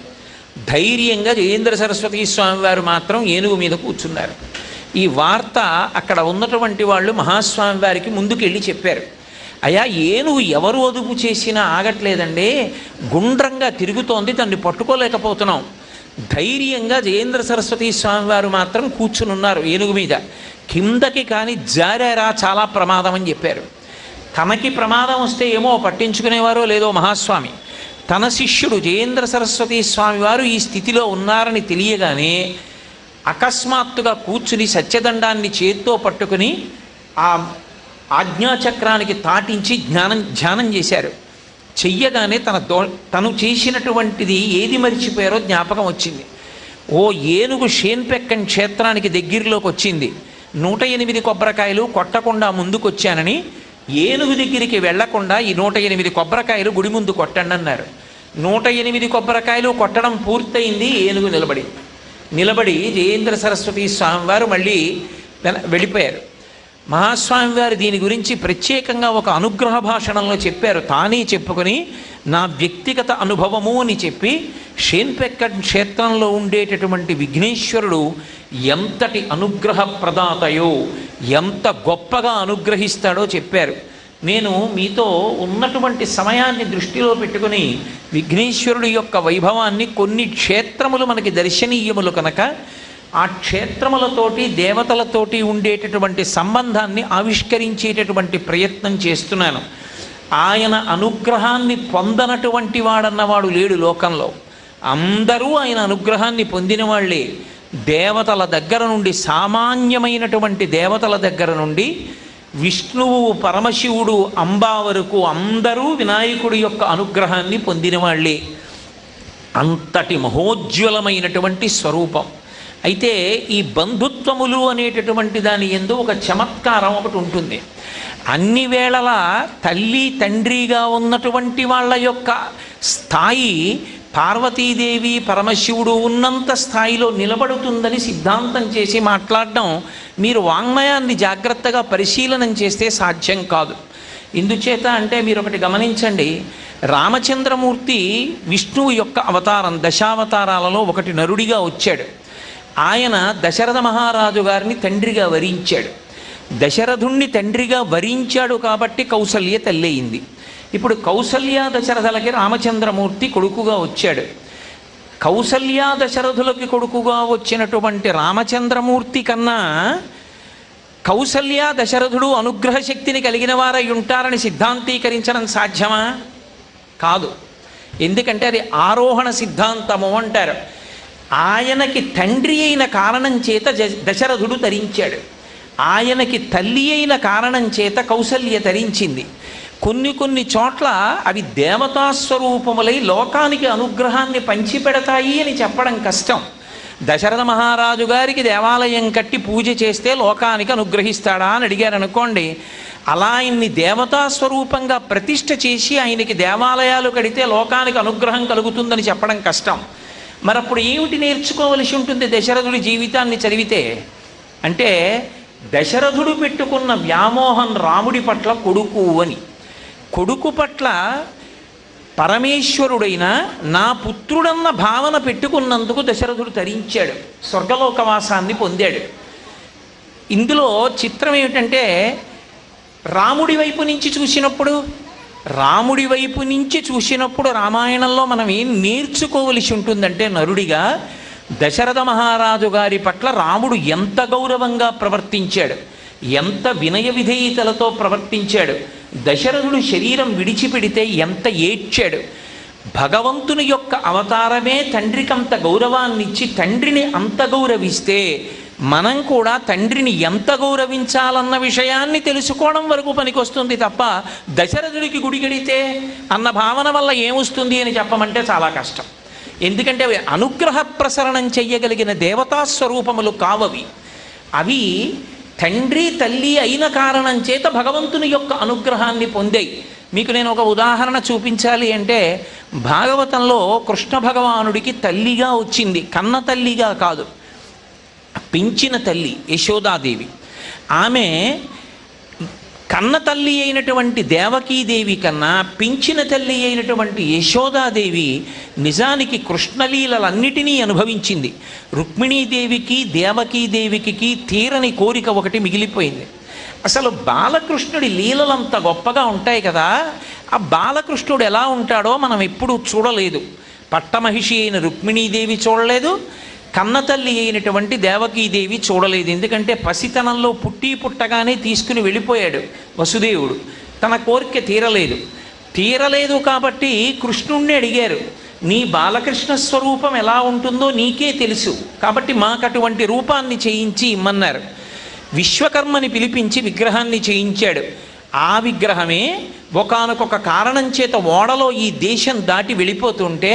A: ధైర్యంగా జయేంద్ర సరస్వతీ స్వామి వారు మాత్రం ఏనుగు మీద కూర్చున్నారు. ఈ వార్త అక్కడ ఉన్నటువంటి వాళ్ళు మహాస్వామి వారికి ముందుకెళ్ళి చెప్పారు. అయ్యా, ఏనుగు ఎవరు అదుపు చేసినా ఆగట్లేదండి, గుండ్రంగా తిరుగుతోంది, దాన్ని పట్టుకోలేకపోతున్నాం. ధైర్యంగా జయేంద్ర సరస్వతీ స్వామి వారు మాత్రం కూర్చుని ఉన్నారు ఏనుగు మీద. కిందకి కానీ జారారా చాలా ప్రమాదం అని చెప్పారు. తనకి ప్రమాదం వస్తే ఏమో పట్టించుకునేవారో లేదో మహాస్వామి, తన శిష్యుడు జయేంద్ర సరస్వతీ స్వామి వారు ఈ స్థితిలో ఉన్నారని తెలియగానే అకస్మాత్తుగా కూర్చుని సత్యదండాన్ని చేత్తో పట్టుకుని ఆ ఆజ్ఞాచక్రానికి తాటించి ధ్యానం చేశారు. చెయ్యగానే తను చేసినటువంటిది ఏది మరిచిపోయారో జ్ఞాపకం వచ్చింది. ఓ ఏనుగు షేన్పెక్కన్ క్షేత్రానికి దగ్గరలోకి వచ్చింది, 108 కొబ్బరికాయలు కొట్టకుండా ముందుకొచ్చానని ఏనుగు దగ్గరికి వెళ్లకుండా ఈ 108 కొబ్బరికాయలు గుడి ముందు కొట్టండి అన్నారు. 108 కొబ్బరికాయలు కొట్టడం పూర్తయింది. ఏనుగు నిలబడి జయేంద్ర సరస్వతీ స్వామి వారు మళ్ళీ వెళ్ళిపోయారు. మహాస్వామి వారు దీని గురించి ప్రత్యేకంగా ఒక అనుగ్రహ భాషణంలో చెప్పారు. తానే చెప్పుకొని నా వ్యక్తిగత అనుభవము అని చెప్పి షేన్పెక్కన్ క్షేత్రంలో ఉండేటటువంటి విఘ్నేశ్వరుడు ఎంతటి అనుగ్రహ ప్రదాతయో, ఎంత గొప్పగా అనుగ్రహిస్తాడో చెప్పారు. నేను మీతో ఉన్నటువంటి సమయాన్ని దృష్టిలో పెట్టుకుని విఘ్నేశ్వరుడి యొక్క వైభవాన్ని, కొన్ని క్షేత్రములు మనకి దర్శనీయములు కనుక ఆ క్షేత్రములతోటి దేవతలతోటి ఉండేటటువంటి సంబంధాన్ని ఆవిష్కరించేటటువంటి ప్రయత్నం చేస్తున్నాను. ఆయన అనుగ్రహాన్ని పొందనటువంటి వాడన్నవాడు లేడు లోకంలో. అందరూ ఆయన అనుగ్రహాన్ని పొందిన వాళ్ళే. దేవతల దగ్గర నుండి, సామాన్యమైనటువంటి దేవతల దగ్గర నుండి విష్ణువు, పరమశివుడు, అంబా వరకు అందరూ వినాయకుడి యొక్క అనుగ్రహాన్ని పొందిన వాళ్ళే. అంతటి మహోజ్వలమైనటువంటి స్వరూపం. అయితే ఈ బంధుత్వములు అనేటటువంటి దాని యందు ఒక చమత్కారం ఒకటి ఉంటుంది. అన్ని వేళలా తల్లి తండ్రిగా ఉన్నటువంటి వాళ్ళ యొక్క స్థాయి పార్వతీదేవి, పరమశివుడు ఉన్నంత స్థాయిలో నిలబడుతుందని సిద్ధాంతం చేసి మాట్లాడడం మీరు వాంగ్మయాన్ని జాగ్రత్తగా పరిశీలనం చేస్తే సాధ్యం కాదు. ఎందుచేత అంటే మీరు ఒకటి గమనించండి, రామచంద్రమూర్తి విష్ణువు యొక్క అవతారం, దశావతారాలలో ఒకటి నరుడిగా వచ్చాడు. ఆయన దశరథ మహారాజు గారిని తండ్రిగా వరించాడు. దశరథుణ్ణి తండ్రిగా వరించాడు కాబట్టి కౌసల్య తల్లి అయింది. ఇప్పుడు కౌసల్య దశరథులకి రామచంద్రమూర్తి కొడుకుగా వచ్చాడు. కౌసల్య దశరథులకి కొడుకుగా వచ్చినటువంటి రామచంద్రమూర్తి కన్నా కౌసల్య దశరథుడు అనుగ్రహ శక్తిని కలిగిన వారై ఉంటారని సిద్ధాంతీకరించడం సాధ్యమా? కాదు. ఎందుకంటే అది ఆరోహణ సిద్ధాంతము అంటారు. ఆయనకి తండ్రి అయిన కారణం చేత దశరథుడు తరించాడు, ఆయనకి తల్లి అయిన కారణం చేత కౌసల్య తరించింది. కొన్ని చోట్ల అవి దేవతాస్వరూపములై లోకానికి అనుగ్రహాన్ని పంచిపెడతాయి అని చెప్పడం కష్టం. దశరథ మహారాజు గారికి దేవాలయం కట్టి పూజ చేస్తే లోకానికి అనుగ్రహిస్తాడా అని అడిగారు అనుకోండి, అలా ఆయన్ని దేవతాస్వరూపంగా ప్రతిష్ఠ చేసి ఆయనకి దేవాలయాలు కడితే లోకానికి అనుగ్రహం కలుగుతుందని చెప్పడం కష్టం. మరప్పుడు ఏమిటి నేర్చుకోవలసి ఉంటుంది దశరథుడి జీవితాన్ని చదివితే? అంటే దశరథుడు పెట్టుకున్న వ్యామోహం రాముడి పట్ల కొడుకు అని, కొడుకు పట్ల పరమేశ్వరుడైన నా పుత్రుడన్న భావన పెట్టుకున్నందుకు దశరథుడు తరించాడు, స్వర్గలోకవాసాన్ని పొందాడు. ఇందులో చిత్రం ఏమిటంటే రాముడి వైపు నుంచి చూసినప్పుడు రామాయణంలో మనం ఏం నేర్చుకోవలసి ఉంటుందంటే, నరుడిగా దశరథ మహారాజు గారి పట్ల రాముడు ఎంత గౌరవంగా ప్రవర్తించాడు, ఎంత వినయ విధేయతలతో ప్రవర్తించాడు. దశరథుడు శరీరం విడిచిపెడితే ఎంత ఏడ్చాడు. భగవంతుని యొక్క అవతారమే తండ్రికంత గౌరవాన్నిచ్చి తండ్రిని అంత గౌరవిస్తే మనం కూడా తండ్రిని ఎంత గౌరవించాలన్న విషయాన్ని తెలుసుకోవడం వరకు పనికొస్తుంది తప్ప దశరథుడికి గుడి కడితే అన్న భావన వల్ల ఏమొస్తుంది అని చెప్పమంటే చాలా కష్టం. ఎందుకంటే అవి అనుగ్రహ ప్రసరణం చెయ్యగలిగిన దేవతాస్వరూపములు కావవి. అవి తండ్రి తల్లి అయిన కారణం చేత భగవంతుని యొక్క అనుగ్రహాన్ని పొందాయి. మీకు నేను ఒక ఉదాహరణ చూపించాలి అంటే, భాగవతంలో కృష్ణ భగవానుడికి తల్లిగా వచ్చింది, కన్న తల్లిగా కాదు, పెంచిన తల్లి యశోదాదేవి. ఆమె కన్న తల్లి అయినటువంటి దేవకీదేవి కన్నా పెంచిన తల్లి అయినటువంటి యశోదాదేవి నిజానికి కృష్ణలీలలన్నిటినీ అనుభవించింది. రుక్మిణీదేవికి దేవకీదేవికి తీరని కోరిక ఒకటి మిగిలిపోయింది. అసలు బాలకృష్ణుడి లీలలంత గొప్పగా ఉంటాయి కదా, ఆ బాలకృష్ణుడు ఎలా ఉంటాడో మనం ఎప్పుడూ చూడలేదు. పట్టమహిషి అయిన రుక్మిణీదేవి చూడలేదు, కన్నతల్లి అయినటువంటి దేవకీదేవి చూడలేదు. ఎందుకంటే పసితనంలో పుట్టగానే తీసుకుని వెళ్ళిపోయాడు వసుదేవుడు, తన కోరిక తీరలేదు కాబట్టి కృష్ణుణ్ణి అడిగారు, నీ బాలకృష్ణ స్వరూపం ఎలా ఉంటుందో నీకే తెలుసు కాబట్టి మాకు అటువంటి రూపాన్ని చేయించి ఇమ్మన్నారు. విశ్వకర్మని పిలిపించి విగ్రహాన్ని చేయించాడు. ఆ విగ్రహమే ఒకానొక కారణం చేత ఓడలో ఈ దేశం దాటి వెళ్ళిపోతుంటే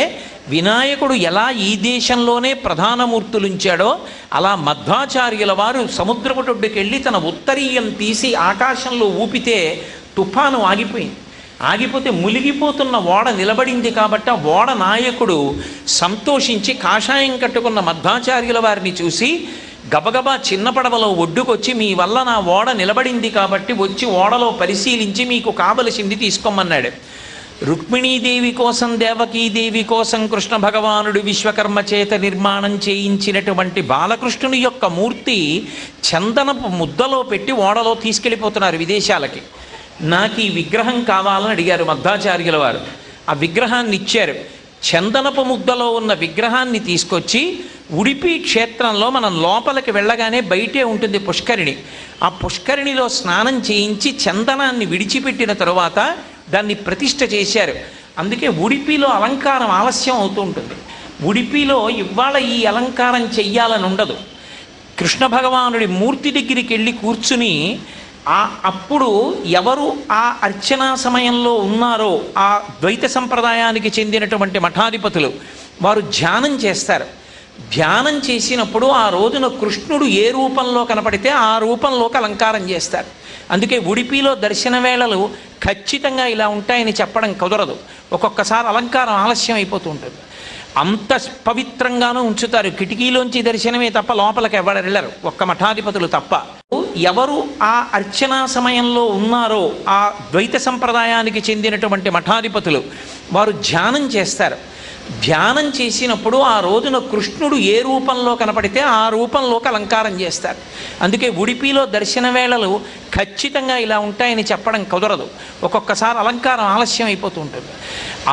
A: వినాయకుడు ఎలా ఈ దేశంలోనే ప్రధానమూర్తులుంచాడో అలా మధ్వాచార్యుల వారు సముద్రపుటొడ్డుకెళ్ళి తన ఉత్తరీయం తీసి ఆకాశంలో ఊపితే తుఫాను ఆగిపోతే మునిగిపోతున్న ఓడ నిలబడింది కాబట్టి ఆ ఓడ నాయకుడు సంతోషించి కాషాయం కట్టుకున్న మధ్వాచార్యుల వారిని చూసి గబగబా చిన్న పడవలో ఒడ్డుకొచ్చి, మీ వల్ల నా ఓడ నిలబడింది కాబట్టి వచ్చి ఓడలో పరిశీలించి మీకు కావలసింది తీసుకోమన్నాడు. రుక్మిణీదేవి కోసం దేవకీదేవి కోసం కృష్ణ భగవానుడు విశ్వకర్మ చేత నిర్మాణం చేయించినటువంటి బాలకృష్ణుని యొక్క మూర్తి చందనపు ముద్దలో పెట్టి ఓడలో తీసుకెళ్ళిపోతున్నారు విదేశాలకి. నాకు ఈ విగ్రహం కావాలని అడిగారు మధ్వాచార్యుల వారు. ఆ విగ్రహాన్ని ఇచ్చారు. చందనపు ముద్దలో ఉన్న విగ్రహాన్ని తీసుకొచ్చి ఉడిపి క్షేత్రంలో మనం లోపలికి వెళ్ళగానే బయటే ఉంటుంది పుష్కరిణి. ఆ పుష్కరిణిలో స్నానం చేయించి చందనాన్ని విడిచిపెట్టిన తరువాత దాన్ని ప్రతిష్ఠ చేశారు. అందుకే ఉడిపిలో అలంకారం ఆలస్యం అవుతూ ఉంటుంది. ఉడిపిలో ఇవాళ ఈ అలంకారం చెయ్యాలని ఉండదు. కృష్ణ భగవానుడి మూర్తి దగ్గరికి వెళ్ళి కూర్చుని అప్పుడు ఎవరు ఆ అర్చనా సమయంలో ఉన్నారో ఆ ద్వైత సంప్రదాయానికి చెందినటువంటి మఠాధిపతులు వారు ధ్యానం చేస్తారు. ధ్యానం చేసినప్పుడు ఆ రోజున కృష్ణుడు ఏ రూపంలో కనపడితే ఆ రూపంలోకి అలంకారం చేస్తారు. అందుకే ఉడిపిలో దర్శన వేళలు ఖచ్చితంగా ఇలా ఉంటాయని చెప్పడం కుదరదు. ఒక్కొక్కసారి అలంకారం ఆలస్యం అయిపోతూ ఉంటుంది. అంత పవిత్రంగానూ ఉంచుతారు. కిటికీలోంచి దర్శనమే తప్ప లోపలికి ఎవరు వెళ్ళరు, ఒక్క మఠాధిపతులు తప్ప. ఎవరు ఆ అర్చనా సమయంలో ఉన్నారో ఆ ద్వైత సంప్రదాయానికి చెందినటువంటి మఠాధిపతులు వారు ధ్యానం చేస్తారు. ధ్యానం చేసినప్పుడు ఆ రోజున కృష్ణుడు ఏ రూపంలో కనపడితే ఆ రూపంలోకి అలంకారం చేస్తారు. అందుకే ఉడిపిలో దర్శన వేళలు ఖచ్చితంగా ఇలా ఉంటాయని చెప్పడం కుదరదు. ఒక్కొక్కసారి అలంకారం ఆలస్యం అయిపోతూ ఉంటుంది.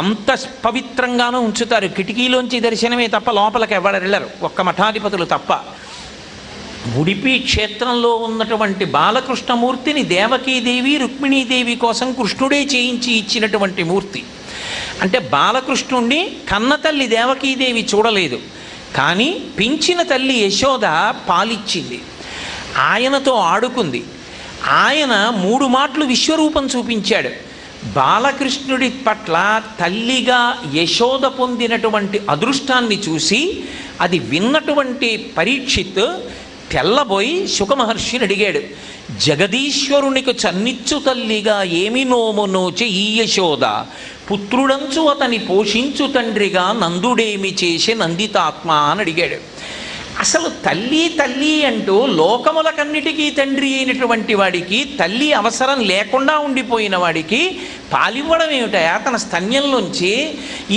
A: అంత పవిత్రంగానూ ఉంచుతారు. కిటికీలోంచి దర్శనమే తప్ప లోపలికి ఎవరు వెళ్ళరు, ఒక్క మఠాధిపతులు తప్ప. ఉడిపి క్షేత్రంలో ఉన్నటువంటి బాలకృష్ణమూర్తిని దేవకీదేవి రుక్మిణీదేవి కోసం కృష్ణుడే చేయించి ఇచ్చినటువంటి మూర్తి. అంటే బాలకృష్ణుణ్ణి కన్నతల్లి దేవకీదేవి చూడలేదు, కానీ పెంచిన తల్లి యశోద పాలిచ్చింది, ఆయనతో ఆడుకుంది. ఆయన 3 మాటలు విశ్వరూపం చూపించాడు. బాలకృష్ణుడి పట్ల తల్లిగా యశోద పొందినటువంటి అదృష్టాన్ని చూసి అది విన్నటువంటి పరీక్షిత్ తెల్లబోయి శుకమహర్షిని అడిగాడు, జగదీశ్వరునికి చన్నిచ్చు తల్లిగా ఏమి నోము నోచి ఈ యశోద, పుత్రుడంచు అతని పోషించు తండ్రిగా నందుడేమి చేసే నందితాత్మ అని అడిగాడు. అసలు తల్లి తల్లి అంటూ లోకములకన్నిటికీ తండ్రి అయినటువంటి వాడికి, తల్లి అవసరం లేకుండా ఉండిపోయిన వాడికి పాలివ్వడం ఏమిటయా? తన స్తన్యంలోంచి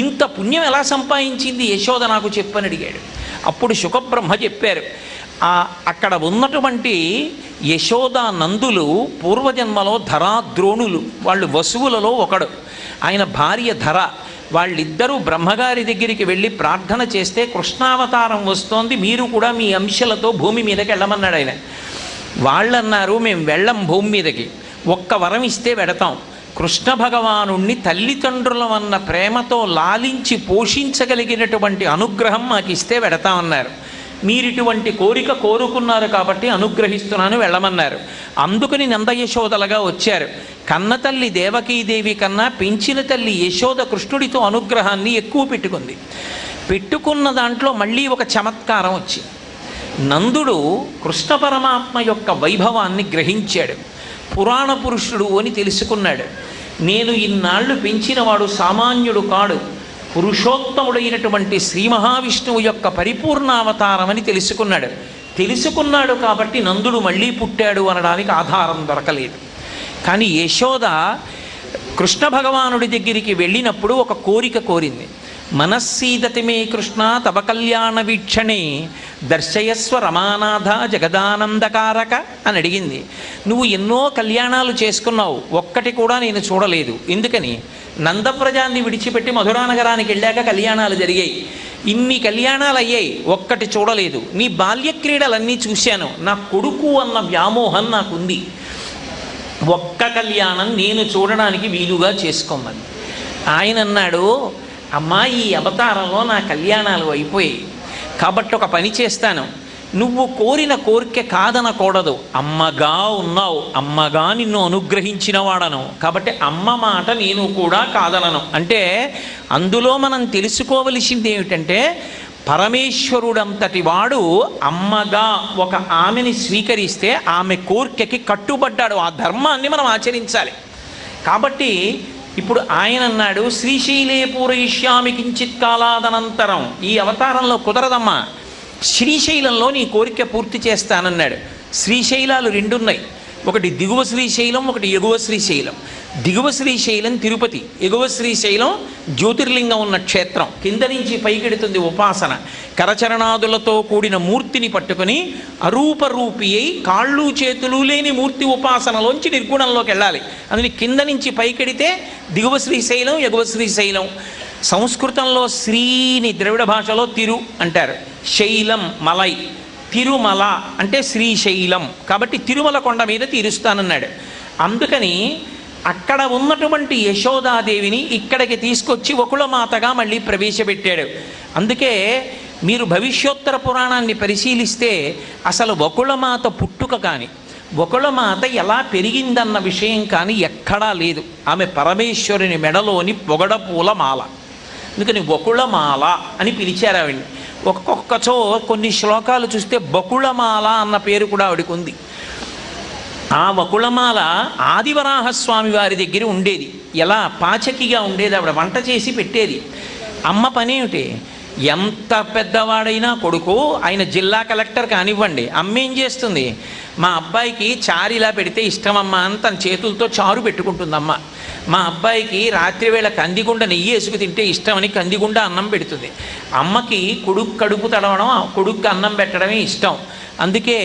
A: ఇంత పుణ్యం ఎలా సంపాదించింది యశోద నాకు చెప్పని అడిగాడు. అప్పుడు శుకబ్రహ్మ చెప్పారు, అక్కడ ఉన్నటువంటి యశోద నందులు పూర్వజన్మలో ధరాద్రోణులు, వాళ్ళు వసువులలో ఒకడు, ఆయన భార్య ధర. వాళ్ళిద్దరూ బ్రహ్మగారి దగ్గరికి వెళ్ళి ప్రార్థన చేస్తే కృష్ణావతారం వస్తోంది, మీరు కూడా మీ అంశలతో భూమి మీదకి వెళ్ళమన్నాడు ఆయన. వాళ్ళన్నారు, మేము వెళ్ళం భూమి మీదకి, ఒక్క వరం ఇస్తే వెడతాం, కృష్ణ భగవానుణ్ణి తల్లిదండ్రుల అన్న ప్రేమతో లాలించి పోషించగలిగినటువంటి అనుగ్రహం మాకు ఇస్తే వెడతామన్నారు. మీరిటువంటి కోరిక కోరుకున్నారు కాబట్టి అనుగ్రహిస్తున్నాను, వెళ్ళమన్నారు. అందుకని నందయశోదలుగా వచ్చారు. కన్నతల్లి దేవకీదేవి కన్నా పెంచిన తల్లి యశోద కృష్ణుడితో అనుగ్రహాన్ని ఎక్కువ పెట్టుకున్న దాంట్లో మళ్ళీ ఒక చమత్కారం వచ్చింది. నందుడు కృష్ణ పరమాత్మ యొక్క వైభవాన్ని గ్రహించాడు, పురాణ పురుషుడు అని తెలుసుకున్నాడు. నేను ఇన్నాళ్ళు పెంచినవాడు సామాన్యుడు కాడు, పురుషోత్తముడైనటువంటి శ్రీ మహావిష్ణువు యొక్క పరిపూర్ణావతారం అని తెలుసుకున్నాడు కాబట్టి నందుడు మళ్ళీ పుట్టాడు అనడానికి ఆధారం దొరకలేదు. కానీ యశోద కృష్ణ భగవానుడి దగ్గరికి వెళ్ళినప్పుడు ఒక కోరిక కోరింది. మనస్సీదతి మే కృష్ణ తవ కళ్యాణ వీక్షణే దర్శయస్వ రమానాథ జగదానందకారక అని అడిగింది. నువ్వు ఎన్నో కళ్యాణాలు చేసుకున్నావు, ఒక్కటి కూడా నేను చూడలేదు. ఎందుకని? నందప్రజాన్ని విడిచిపెట్టి మధురానగరానికి వెళ్ళాక కళ్యాణాలు జరిగాయి, ఇన్ని కళ్యాణాలు అయ్యాయి, ఒక్కటి చూడలేదు. నీ బాల్య క్రీడలన్నీ చూశాను, నా కొడుకు అన్న వ్యామోహం నాకుంది, ఒక్క కళ్యాణం నేను చూడడానికి వీలుగా చేసుకోమని. ఆయన అన్నాడు, అమ్మా ఈ అవతారంలో నా కళ్యాణాలు అయిపోయాయి, కాబట్టి ఒక పని చేస్తాను, నువ్వు కోరిన కోరిక కాదనకూడదు, అమ్మగా ఉన్నావు, అమ్మగా నిన్ను అనుగ్రహించిన వాడను, కాబట్టి అమ్మ మాట నేను కూడా కాదనను. అంటే అందులో మనం తెలుసుకోవలసింది ఏమిటంటే, పరమేశ్వరుడంతటి వాడు అమ్మగా ఒక ఆమెని స్వీకరిస్తే ఆమె కోరికకి కట్టుబడ్డాడు, ఆ ధర్మాన్ని మనం ఆచరించాలి. కాబట్టి ఇప్పుడు ఆయన అన్నాడు, శ్రీశైలే పూరయిష్యామి కించిత్ కాలాదనంతరం, ఈ అవతారంలో కుదరదమ్మా, శ్రీశైలంలో నీ కోరిక పూర్తి చేస్తానన్నాడు. శ్రీశైలాలు 2 ఉన్నాయి, ఒకటి దిగువ శ్రీశైలం, ఒకటి ఎగువ శ్రీశైలం. దిగువ శ్రీశైలం తిరుపతి, ఎగువ శ్రీశైలం జ్యోతిర్లింగం ఉన్న క్షేత్రం. కింద నుంచి పైకెడుతుంది ఉపాసన. కరచరణాదులతో కూడిన మూర్తిని పట్టుకుని అరూపరూపి అయి కాళ్ళు చేతులు లేని మూర్తి ఉపాసనలోంచి నిర్గుణంలోకి వెళ్ళాలి. అందుని కింద నుంచి పైకెడితే దిగువ శ్రీశైలం, ఎగువ శ్రీశైలం. సంస్కృతంలో శ్రీని ద్రవిడ భాషలో తిరు అంటారు, శైలం మలై, తిరుమల అంటే శ్రీశైలం, కాబట్టి తిరుమల కొండ మీద తీరుస్తానన్నాడు. అందుకని అక్కడ ఉన్నటువంటి యశోదాదేవిని ఇక్కడికి తీసుకొచ్చి వకుళమాతగా మళ్ళీ ప్రవేశపెట్టాడు. అందుకే మీరు భవిష్యోత్తర పురాణాన్ని పరిశీలిస్తే అసలు వకుళమాత పుట్టుక కానీ వకుళమాత ఎలా పెరిగిందన్న విషయం కానీ ఎక్కడా లేదు. ఆమె పరమేశ్వరుని మెడలోని పొగడపూల మాల, అందుకని వకుళమాల అని పిలిచారు ఆవిడ్ని. ఒక్కొక్కచో కొన్ని శ్లోకాలు చూస్తే బకుళమాల అన్న పేరు కూడా ఆవిడికి ఉంది. ఆ వకుళమాల ఆదివరాహస్వామి వారి దగ్గర ఉండేది, ఎలా పాచకిగా ఉండేది, ఆవిడ వంట చేసి పెట్టేది. అమ్మ పనేమిటి, ఎంత పెద్దవాడైనా కొడుకు, ఆయన జిల్లా కలెక్టర్ కానివ్వండి, అమ్మ ఏం చేస్తుంది, మా అబ్బాయికి చారు ఇలా పెడితే ఇష్టమమ్మా అని తన చేతులతో చారు పెట్టుకుంటుందమ్మ. మా అబ్బాయికి రాత్రివేళ కందిగుండ నెయ్యి వేసుకు తింటే ఇష్టమని కందిగుండ అన్నం పెడుతుంది. అమ్మకి కొడుకు కడుపు తడవడం, కొడుకు అన్నం పెట్టడమే ఇష్టం. అందుకే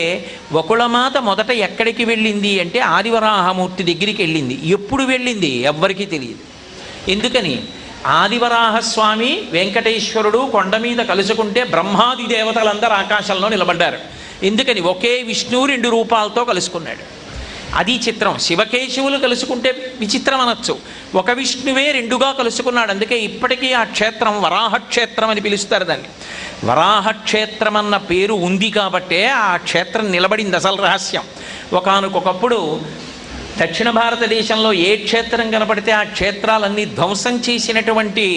A: వకుళమాత మొదట ఎక్కడికి వెళ్ళింది అంటే ఆదివరాహమూర్తి దగ్గరికి వెళ్ళింది. ఎప్పుడు వెళ్ళింది ఎవ్వరికీ తెలియదు. ఎందుకని? ఆదివరాహస్వామి వెంకటేశ్వరుడు కొండ మీద కలుసుకుంటే బ్రహ్మాది దేవతలందరూ ఆకాశంలో నిలబడ్డారు. ఎందుకని? ఒకే విష్ణువు 2 రూపాలతో కలుసుకున్నాడు. అది చిత్రం. శివకేశవులు కలుసుకుంటే విచిత్రం అనొచ్చు, ఒక విష్ణువే 2గా కలుసుకున్నాడు. అందుకే ఇప్పటికీ ఆ క్షేత్రం వరాహక్షేత్రం అని పిలుస్తారు దాన్ని. వరాహక్షేత్రం అన్న పేరు ఉంది కాబట్టే ఆ క్షేత్రం నిలబడింది. అసలు రహస్యం. ఒకానొకప్పుడు దక్షిణ భారతదేశంలో ఏ క్షేత్రం కనపడితే ఆ క్షేత్రాలన్నీ ధ్వంసం చేసినటువంటి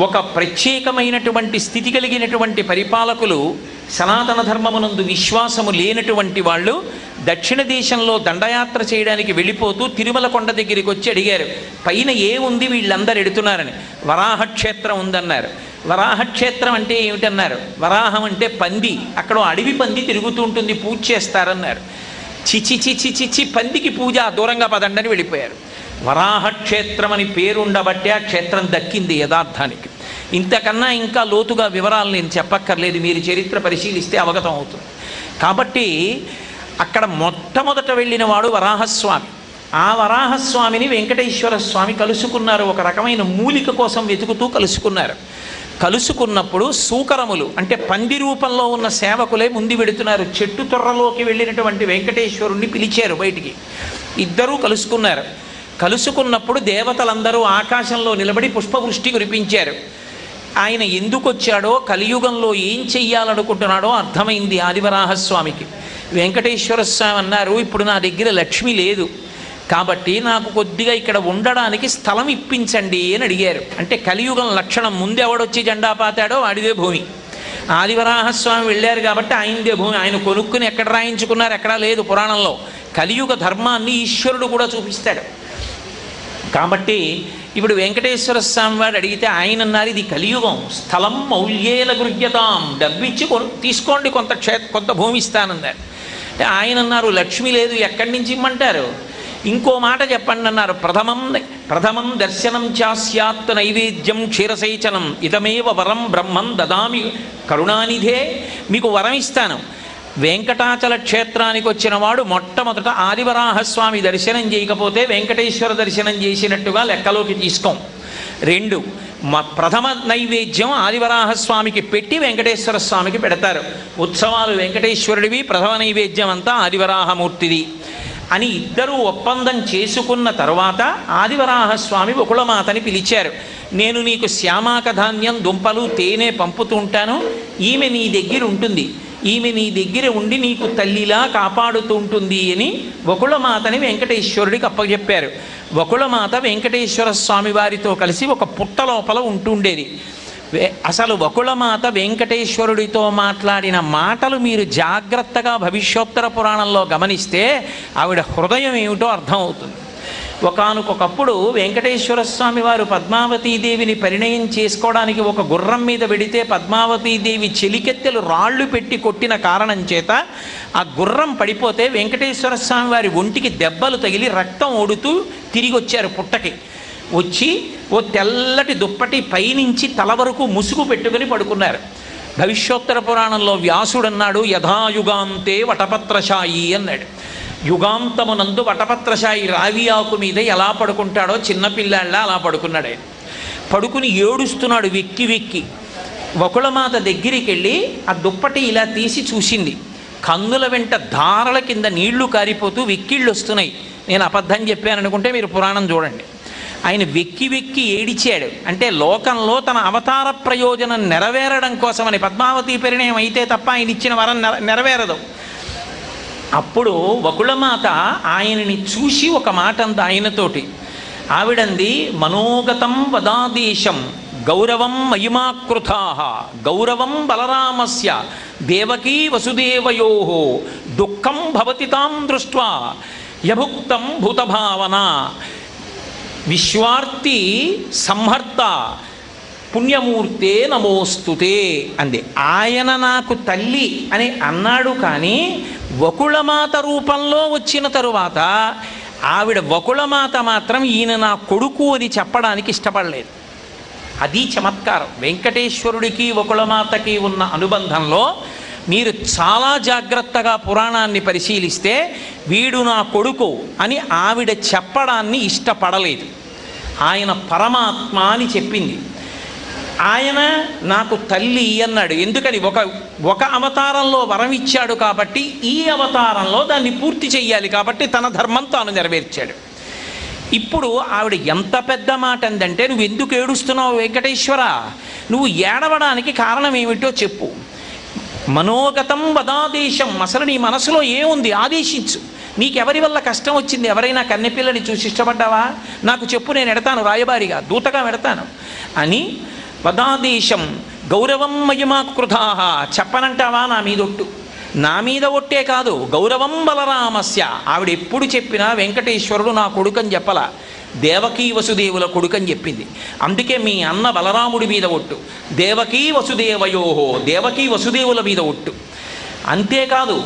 A: ఒక ప్రత్యేకమైనటువంటి స్థితి కలిగినటువంటి పరిపాలకులు, సనాతన ధర్మమునందు విశ్వాసము లేనటువంటి వాళ్ళు దక్షిణ దేశంలో దండయాత్ర చేయడానికి వెళ్ళిపోతూ తిరుమల కొండ దగ్గరికి వచ్చి అడిగారు, పైన ఏముంది వీళ్ళందరూ ఎడుతున్నారని. వరాహక్షేత్రం ఉందన్నారు. వరాహక్షేత్రం అంటే ఏమిటన్నారు? వరాహం అంటే పంది, అక్కడ అడవి పంది తిరుగుతూ ఉంటుంది, పూజ చేస్తారన్నారు. చిచి చిచి చిచి పందికి పూజ, దూరంగా పదండని వెళ్ళిపోయారు. వరాహక్షేత్రం అని పేరుండబట్టే ఆ క్షేత్రం దక్కింది యథార్థానికి. ఇంతకన్నా ఇంకా లోతుగా వివరాలు నేను చెప్పక్కర్లేదు, మీరు చరిత్ర పరిశీలిస్తే అవగతం అవుతుంది. కాబట్టి అక్కడ మొట్టమొదట వెళ్ళిన వాడు వరాహస్వామి. ఆ వరాహస్వామిని వెంకటేశ్వర స్వామి కలుసుకున్నారు. ఒక రకమైన మూలిక కోసం వెతుకుతూ కలుసుకున్నారు. కలుసుకున్నప్పుడు సూకరములు అంటే పంది రూపంలో ఉన్న సేవకులే ముందు వెడుతున్నారు. చెట్టు తొర్రలోకి వెళ్ళినటువంటి వెంకటేశ్వరుణ్ణి పిలిచారు బయటికి. ఇద్దరూ కలుసుకున్నారు. కలుసుకున్నప్పుడు దేవతలందరూ ఆకాశంలో నిలబడి పుష్పవృష్టి కురిపించారు. ఆయన ఎందుకు వచ్చాడో, కలియుగంలో ఏం చెయ్యాలనుకుంటున్నాడో అర్థమైంది ఆదివరాహస్వామికి. వెంకటేశ్వర స్వామి అన్నారు, ఇప్పుడు నా దగ్గర లక్ష్మి లేదు కాబట్టి నాకు కొద్దిగా ఇక్కడ ఉండడానికి స్థలం ఇప్పించండి అని అడిగారు. అంటే కలియుగం లక్షణం, ముందెవడొచ్చి జెండా పాతాడో వాడిదే భూమి. ఆదివరాహస్వామి వెళ్ళారు కాబట్టి ఆయనదే భూమి. ఆయన కొనుక్కుని ఎక్కడ రాయించుకున్నారు, ఎక్కడా లేదు పురాణంలో. కలియుగ ధర్మాన్ని ఈశ్వరుడు కూడా చూపిస్తాడు. కాబట్టి ఇప్పుడు వెంకటేశ్వర స్వామి వాడు అడిగితే ఆయన అన్నారు, ఇది కలియుగం, స్థలం మౌల్యేన గృహ్యతాం, డబ్బిచ్చి తీసుకోండి, కొంత భూమి ఇస్తానన్నారు. అంటే ఆయన అన్నారు, లక్ష్మి లేదు, ఎక్కడి నుంచి ఇమ్మంటారు? ఇంకో మాట చెప్పండి అన్నారు. ప్రథమం దర్శనం చాస్యాత్ నైవేద్యం క్షీరసైచనం ఇదమేవ వరం బ్రహ్మం దదామి కరుణానిధే. మీకు వరం ఇస్తాను. వెంకటాచల క్షేత్రానికి వచ్చిన వాడు మొట్టమొదట ఆదివరాహస్వామి దర్శనం చేయకపోతే వెంకటేశ్వర దర్శనం చేసినట్టుగా లెక్కలోకి తీసుకోం. 2, ప్రథమ నైవేద్యం ఆదివరాహస్వామికి పెట్టి వెంకటేశ్వర స్వామికి పెడతారు. ఉత్సవాలు వెంకటేశ్వరుడివి, ప్రథమ నైవేద్యం అంతా ఆదివరాహమూర్తిది అని ఇద్దరూ ఒప్పందం చేసుకున్న తర్వాత ఆదివరాహస్వామి వకుళమాతని పిలిచారు. నేను నీకు శ్యామాక ధాన్యం, దుంపలు, తేనె పంపుతూ ఉంటాను, ఈమె నీ దగ్గర ఉంటుంది, ఈమె నీ దగ్గర ఉండి నీకు తల్లిలా కాపాడుతూ ఉంటుంది అని వకుళమాతని వెంకటేశ్వరుడికి అప్పచెప్పారు. వకుళమాత వెంకటేశ్వర స్వామి వారితో కలిసి ఒక పుట్ట లోపల ఉంటుండేది. అసలు వకుళమాత వెంకటేశ్వరుడితో మాట్లాడిన మాటలు మీరు జాగ్రత్తగా భవిష్యోత్తర పురాణంలో గమనిస్తే ఆవిడ హృదయం ఏమిటో అర్థమవుతుంది. ఒకానొకప్పుడు వెంకటేశ్వర స్వామి వారు పద్మావతీదేవిని పరిణయం చేసుకోవడానికి ఒక గుర్రం మీద వెడితే పద్మావతీదేవి చెలికెత్తెలు రాళ్ళు పెట్టి కొట్టిన కారణం చేత ఆ గుర్రం పడిపోతే వెంకటేశ్వర స్వామి వారి ఒంటికి దెబ్బలు తగిలి రక్తం ఓడుతూ తిరిగి వచ్చారు పుట్టకి. వచ్చి ఓ తెల్లటి దుప్పటి పైనుంచి తల వరకు ముసుగు పెట్టుకుని పడుకున్నారు. భవిష్యోత్తర పురాణంలో వ్యాసుడన్నాడు, యథాయుగాంతే వటపత్రశాయి అన్నాడు. యుగాంతమునందు వటపత్రశాయి రావి ఆకు మీద ఎలా పడుకుంటాడో చిన్నపిల్లాళ్ళ అలా పడుకున్నాడు. ఆయన పడుకుని ఏడుస్తున్నాడు వెక్కి వెక్కి. వకుళమాత దగ్గరికి వెళ్ళి ఆ దుప్పటి ఇలా తీసి చూసింది. కన్నుల వెంట ధారల కింద నీళ్లు కారిపోతూ వెక్కిళ్ళు వస్తున్నాయి. నేను అబద్ధం చెప్పాను అనుకుంటే మీరు పురాణం చూడండి. ఆయన వెక్కి వెక్కి ఏడిచాడు. అంటే లోకంలో తన అవతార ప్రయోజనం నెరవేరడం కోసమని, పద్మావతి పరిణయం అయితే తప్ప ఆయన ఇచ్చిన వరం నెరవేరదు. అప్పుడు వకుళమాత ఆయనని చూసి ఒక మాట అంది ఆయనతోటి. ఆవిడంది, మనోగతం వదాదేశం గౌరవం మహిమాకృతా గౌరవం బలరామస్య దేవకీ వసుదేవయో దుఃఖం భవతి తాం దృష్ట్వా యభుక్తం భూతభావన విశ్వార్తి సంహర్త పుణ్యమూర్తే నమోస్తుతే అంది. ఆయన నాకు తల్లి అని అన్నాడు, కానీ వకుళమాత రూపంలో వచ్చిన తరువాత ఆవిడ వకుళమాత మాత్రం ఈయన నా కొడుకు అని చెప్పడానికి ఇష్టపడలేదు. అది చమత్కారం. వెంకటేశ్వరుడికి వకుళమాతకి ఉన్న అనుబంధంలో మీరు చాలా జాగ్రత్తగా పురాణాన్ని పరిశీలిస్తే వీడు నా కొడుకు అని ఆవిడ చెప్పడాన్ని ఇష్టపడలేదు. ఆయన పరమాత్మ అని చెప్పింది. ఆయన నాకు తల్లి అన్నాడు. ఎందుకని? ఒక అవతారంలో వరం ఇచ్చాడు కాబట్టి ఈ అవతారంలో దాన్ని పూర్తి చెయ్యాలి కాబట్టి తన ధర్మం తాను నెరవేర్చాడు. ఇప్పుడు ఆవిడ ఎంత పెద్ద మాట అందంటే, నువ్వు ఎందుకు ఏడుస్తున్నావు వెంకటేశ్వర? నువ్వు ఏడవడానికి కారణం ఏమిటో చెప్పు. మనోగతం వదాదేశం, అసలు నీ మనసులో ఏముంది ఆదేశించు. నీకెవరి వల్ల కష్టం వచ్చింది? ఎవరైనా కన్నెపిల్లని చూసి ఇష్టపడ్డావా? నాకు చెప్పు, నేను ఎడతాను, రాయబారిగా దూతగా పెడతాను అని. వదాదేశం గౌరవం మయమాకృతా, చెప్పనంటావా? నా మీద ఒట్టు. నా మీద ఒట్టే కాదు, గౌరవం బలరామస్య. ఆవిడ ఎప్పుడు చెప్పినా వెంకటేశ్వరుడు నా కొడుకని చెప్పలా, దేవకీ వసుదేవుల కొడుకని చెప్పింది. అందుకే మీ అన్న బలరాముడి మీద ఒట్టు, దేవకీ వసుదేవయోహో, దేవకీ వసుదేవుల మీద ఒట్టు. అంతేకాదు,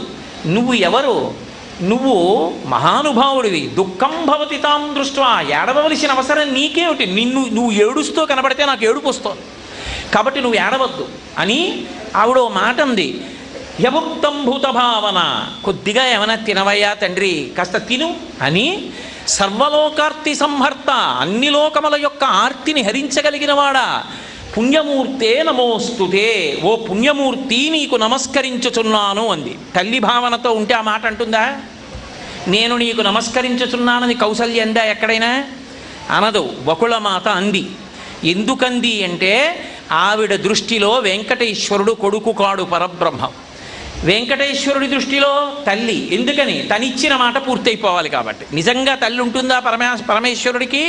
A: నువ్వు ఎవరు? నువ్వు మహానుభావుడివి. దుఃఖం భవతి తాం దృష్ట్వా, ఏడవలసిన అవసరం నీకేమిటి? నువ్వు ఏడుస్తూ కనబడితే నాకు ఏడుపు వస్తోంది, కాబట్టి నువ్వు ఏడవద్దు అని ఆవిడ మాట అంది. యముక్తం భూత భావన, కొద్దిగా ఏమైనా తినవయ్యా తండ్రి, కాస్త తిను అని. సర్వలోకార్తి సంహర్త, అన్ని లోకముల యొక్క ఆర్తిని హరించగలిగినవాడా, పుణ్యమూర్తే నమోస్తుతే, ఓ పుణ్యమూర్తి నీకు నమస్కరించుచున్నాను అంది. తల్లి భావనతో ఉంటే ఆ మాట అంటుందా? నేను నీకు నమస్కరించుచున్నానని కౌసల్య అందా ఎక్కడైనా? అనదు. వకుళమాత అంది. ఎందుకంది అంటే ఆవిడ దృష్టిలో వెంకటేశ్వరుడు కొడుకు కాడు, పరబ్రహ్మం. వెంకటేశ్వరుడి దృష్టిలో తల్లి. ఎందుకని? తనిచ్చిన మాట పూర్తయిపోవాలి కాబట్టి. నిజంగా తల్లి ఉంటుందా పరమేశ్వరుడికి?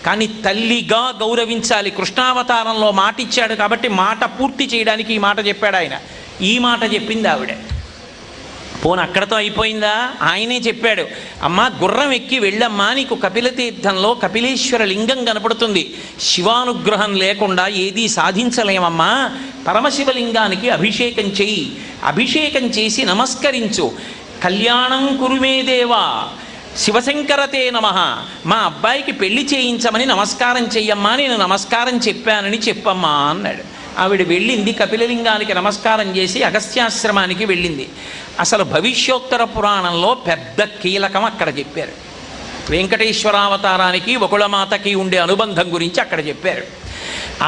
A: కానీ తల్లిగా గౌరవించాలి. కృష్ణావతారంలో మాట ఇచ్చాడు కాబట్టి మాట పూర్తి చేయడానికి ఈ మాట చెప్పాడు ఆయన. ఈ మాట చెప్పింది ఆవిడే. పోను అక్కడతో అయిపోయిందా? ఆయనే చెప్పాడు, అమ్మా గుర్రం ఎక్కి వెళ్ళమ్మా, నీకు కపిలతీర్థంలో కపిలేశ్వర లింగం కనపడుతుంది. శివానుగ్రహం లేకుండా ఏదీ సాధించలేమమ్మా. పరమశివలింగానికి అభిషేకం చెయ్యి, అభిషేకం చేసి నమస్కరించు. కళ్యాణం కురుమే దేవా, శివశంకరతే నమః, మా అబ్బాయికి పెళ్లి చేయించమని నమస్కారం చెయ్యమ్మా, నేను నమస్కారం చెప్పానని చెప్పమ్మా అన్నాడు. ఆవిడ వెళ్ళింది, కపిలలింగానికి నమస్కారం చేసి అగస్త్యాశ్రమానికి వెళ్ళింది. అసలు భవిష్యోత్తర పురాణంలో పెద్ద కీలకం అక్కడ చెప్పారు. వెంకటేశ్వరావతారానికి వకుళమాతకి ఉండే అనుబంధం గురించి అక్కడ చెప్పారు.